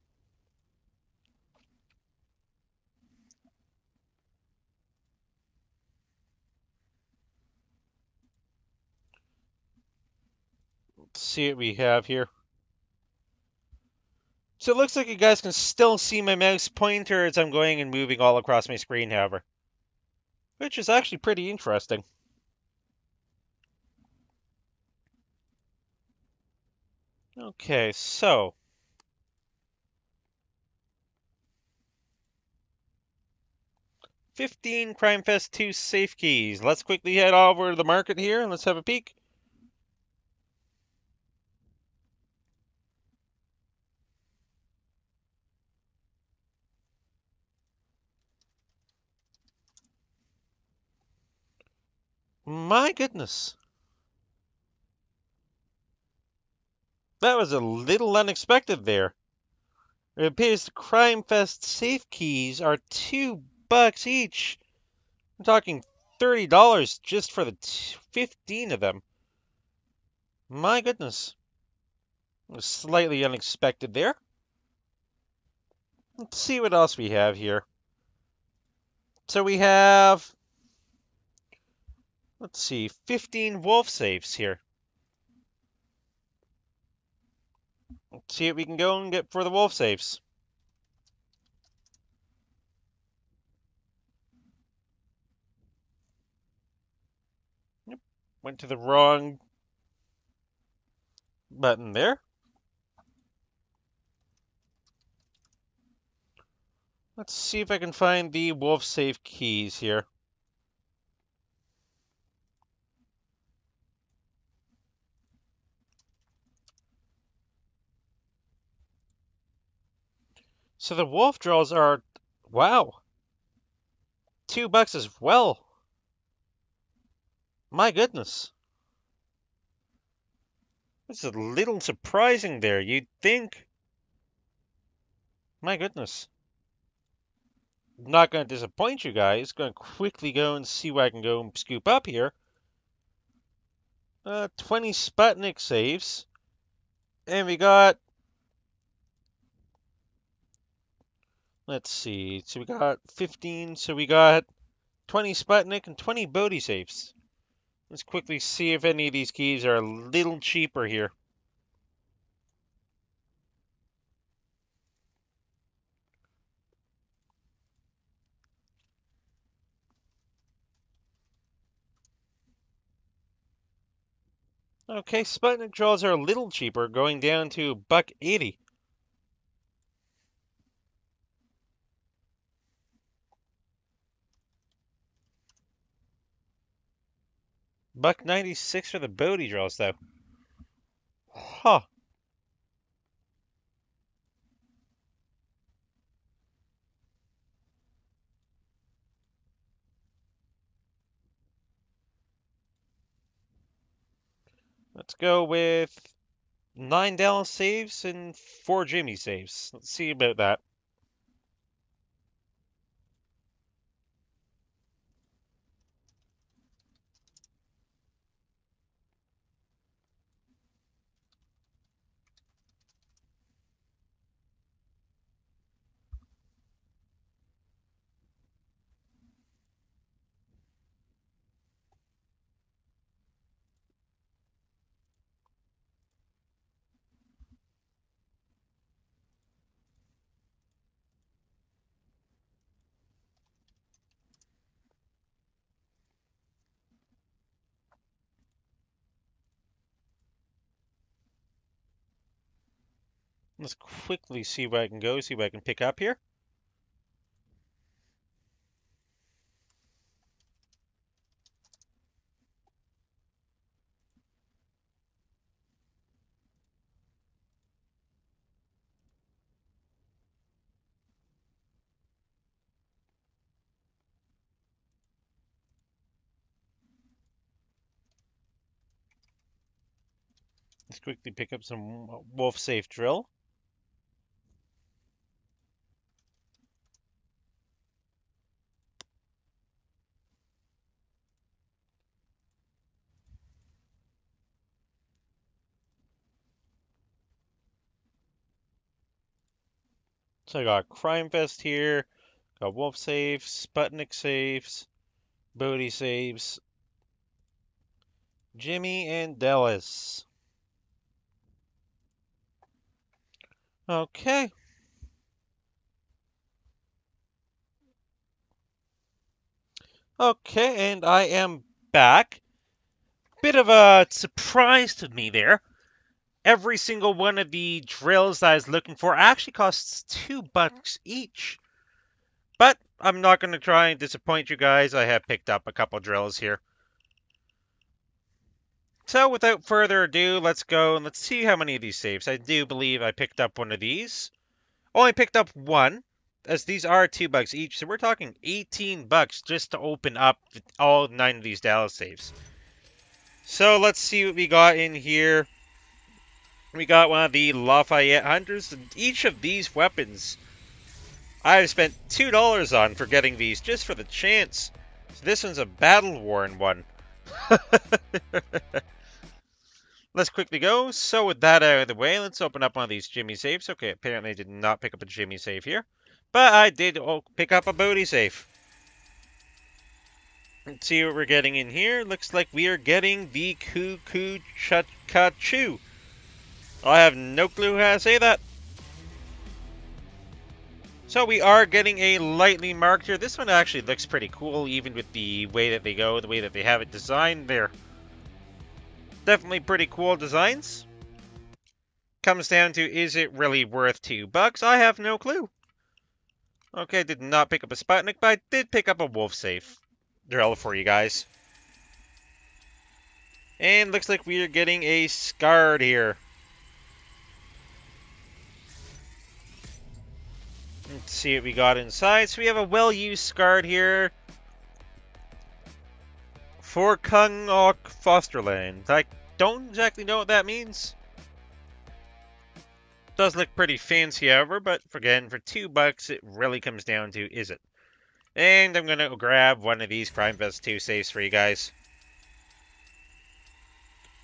Let's see what we have here. So it looks like you guys can still see my mouse pointer as I'm going and moving all across my screen, however. Which is actually pretty interesting. Okay, so 15 Crime Fest 2 safe keys. Let's quickly head over to the market here and let's have a peek. My goodness. That was a little unexpected there. It appears the Crime Fest safe keys are $2 each. I'm talking $30 just for the 15 of them. My goodness. It was slightly unexpected there. Let's see what else we have here. So we have, let's see, 15 wolf safes here. Let's see what we can go and get for the wolf safes. Yep, went to the wrong button there. Let's see if I can find the wolf safe keys here. So the wolf draws are, wow, $2 as well. My goodness. This is a little surprising there. You'd think, my goodness. Not going to disappoint you guys. Going to quickly go and see what I can go and scoop up here. 20 Sputnik saves. And we got, let's see, so we got 15, so we got 20 Sputnik and 20 Bodhi saves. Let's quickly see if any of these keys are a little cheaper here. Okay, Sputnik draws are a little cheaper, going down to $1.80. Buck 96 for the Bodhi drills, though. Huh. Let's go with 9 Dallas saves and 4 Jimmy saves. Let's see about that. Let's quickly see where I can go, see what I can pick up here. Let's quickly pick up some wolf safe drill. So I got Crime Fest here, got wolf saves, Sputnik saves, Bodhi saves, Jimmy and Dallas. Okay. Okay, and I am back. Bit of a surprise to me there. Every single one of the drills that I was looking for actually costs $2 each. But I'm not going to try and disappoint you guys. I have picked up a couple drills here. So without further ado, let's go and let's see how many of these saves. I do believe I picked up one of these. Only picked up one, as these are $2 each. So we're talking $18 just to open up all 9 of these Dallas saves. So let's see what we got in here. We got one of the Lafayette Hunters. And each of these weapons I've spent $2 on for getting these, just for the chance. So this one's a battle-worn one. Let's quickly go. So with that out of the way, let's open up one of these Jimmy saves. Okay, apparently I did not pick up a Jimmy save here. But I did pick up a Bodhi save. Let's see what we're getting in here. Looks like we are getting the Cuckoo Chutkachu. I have no clue how to say that. So we are getting a lightly marked here. This one actually looks pretty cool, even with the way that they go, the way that they have it designed there. Definitely pretty cool designs. Comes down to, is it really worth $2? I have no clue. Okay, did not pick up a Sputnik, but I did pick up a wolf safe drill for you guys. And looks like we are getting a Scarred here. Let's see what we got inside. So we have a well-used Scarred here for Kung Ok Fosterland. I don't exactly know what that means. Does look pretty fancy, however, but again, for $2, it really comes down to, is it? And I'm gonna grab one of these Crime Fest 2 safes for you guys.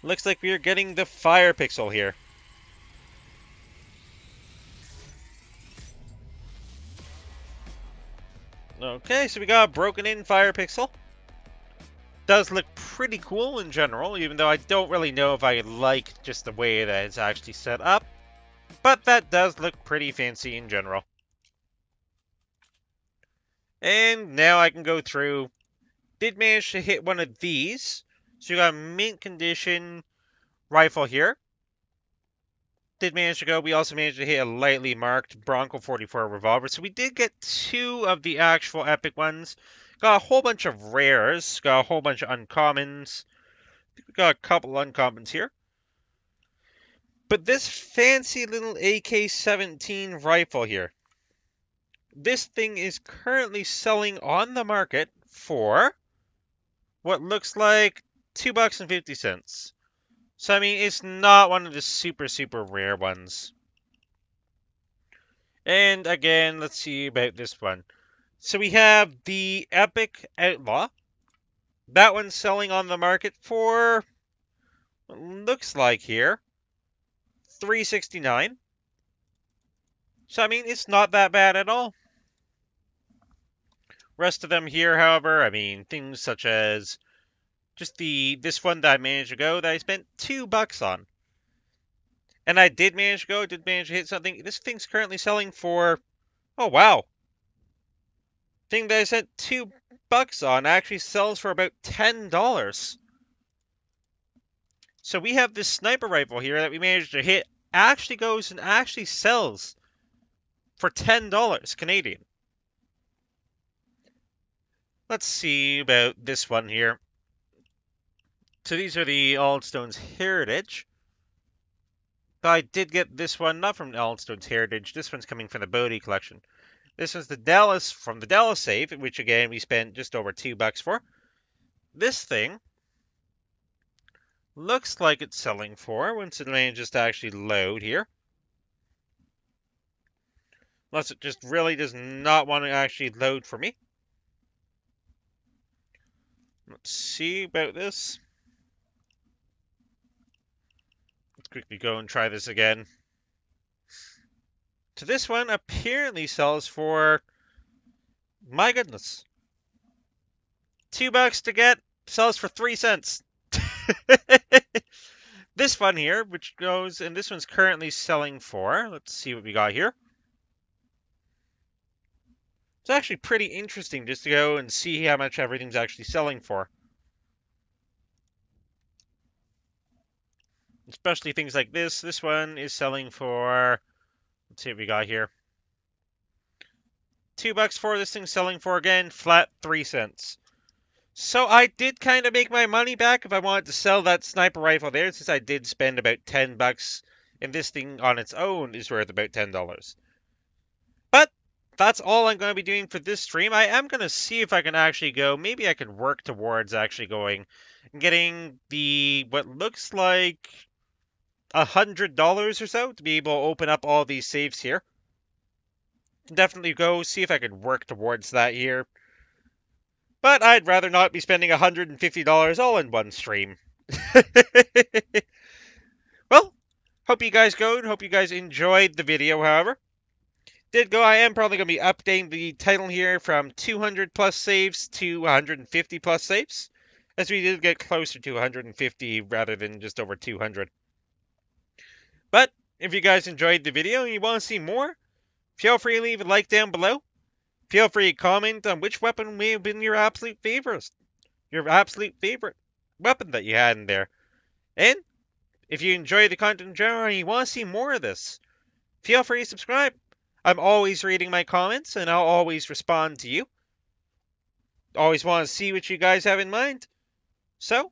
Looks like we are getting the Fire Pixel here. Okay, so we got a broken in Fire Pixel. Does look pretty cool in general, even though I don't really know if I like just the way that it's actually set up. But that does look pretty fancy in general. And now I can go through. Did manage to hit one of these. So you got a mint condition rifle here. Did manage to go. We also managed to hit a lightly marked Bronco 44 revolver. So we did get 2 of the actual epic ones. Got a whole bunch of rares. Got a whole bunch of uncommons. We got a couple uncommons here. But this fancy little AK-17 rifle here. This thing is currently selling on the market for what looks like $2.50. So, I mean, it's not one of the super, super rare ones. And again, let's see about this one. So we have the Epic Outlaw. That one's selling on the market for, looks like here, $3.69. So, I mean, it's not that bad at all. Rest of them here, however, I mean, things such as just this one that I managed to go that I spent $2 on. And I did manage to hit something. This thing's currently selling for, oh wow. Thing that I spent $2 on actually sells for about $10. So we have this sniper rifle here that we managed to hit, actually goes and actually sells for $10 Canadian. Let's see about this one here. So these are the Aldstone's Heritage. But I did get this one, not from Aldstone's Heritage. This one's coming from the Bodie collection. This one's the Dallas, from the Dallas save, which again we spent just over $2 for. This thing looks like it's selling for, once it manages to actually load here. Unless it just really does not want to actually load for me. Let's see about this. Let's quickly go and try this again. So this one apparently sells for, my goodness, $2 to get, sells for 3 cents. This one here, which goes, and this one's currently selling for, let's see what we got here. It's actually pretty interesting just to go and see how much everything's actually selling for. Especially things like this. This one is selling for, let's see what we got here. $2 for this thing, selling for, again, flat 3 cents. So I did kind of make my money back if I wanted to sell that sniper rifle there, since I did spend about $10, and this thing on its own is worth about $10. But that's all I'm going to be doing for this stream. I am going to see if I can actually go, maybe I can work towards actually going and getting the, what looks like $100 or so to be able to open up all these saves here. Definitely go see if I could work towards that here. But I'd rather not be spending $150 all in one stream. Well, hope you guys go and hope you guys enjoyed the video, however. I am probably going to be updating the title here from 200 plus saves to 150 plus saves, as we did get closer to 150 rather than just over 200. But if you guys enjoyed the video and you want to see more, feel free to leave a like down below. Feel free to comment on which weapon may have been your absolute favorite weapon that you had in there. And if you enjoy the content in general and you want to see more of this, feel free to subscribe. I'm always reading my comments and I'll always respond to you. Always want to see what you guys have in mind. So,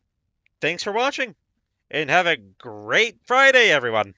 thanks for watching and have a great Friday, everyone.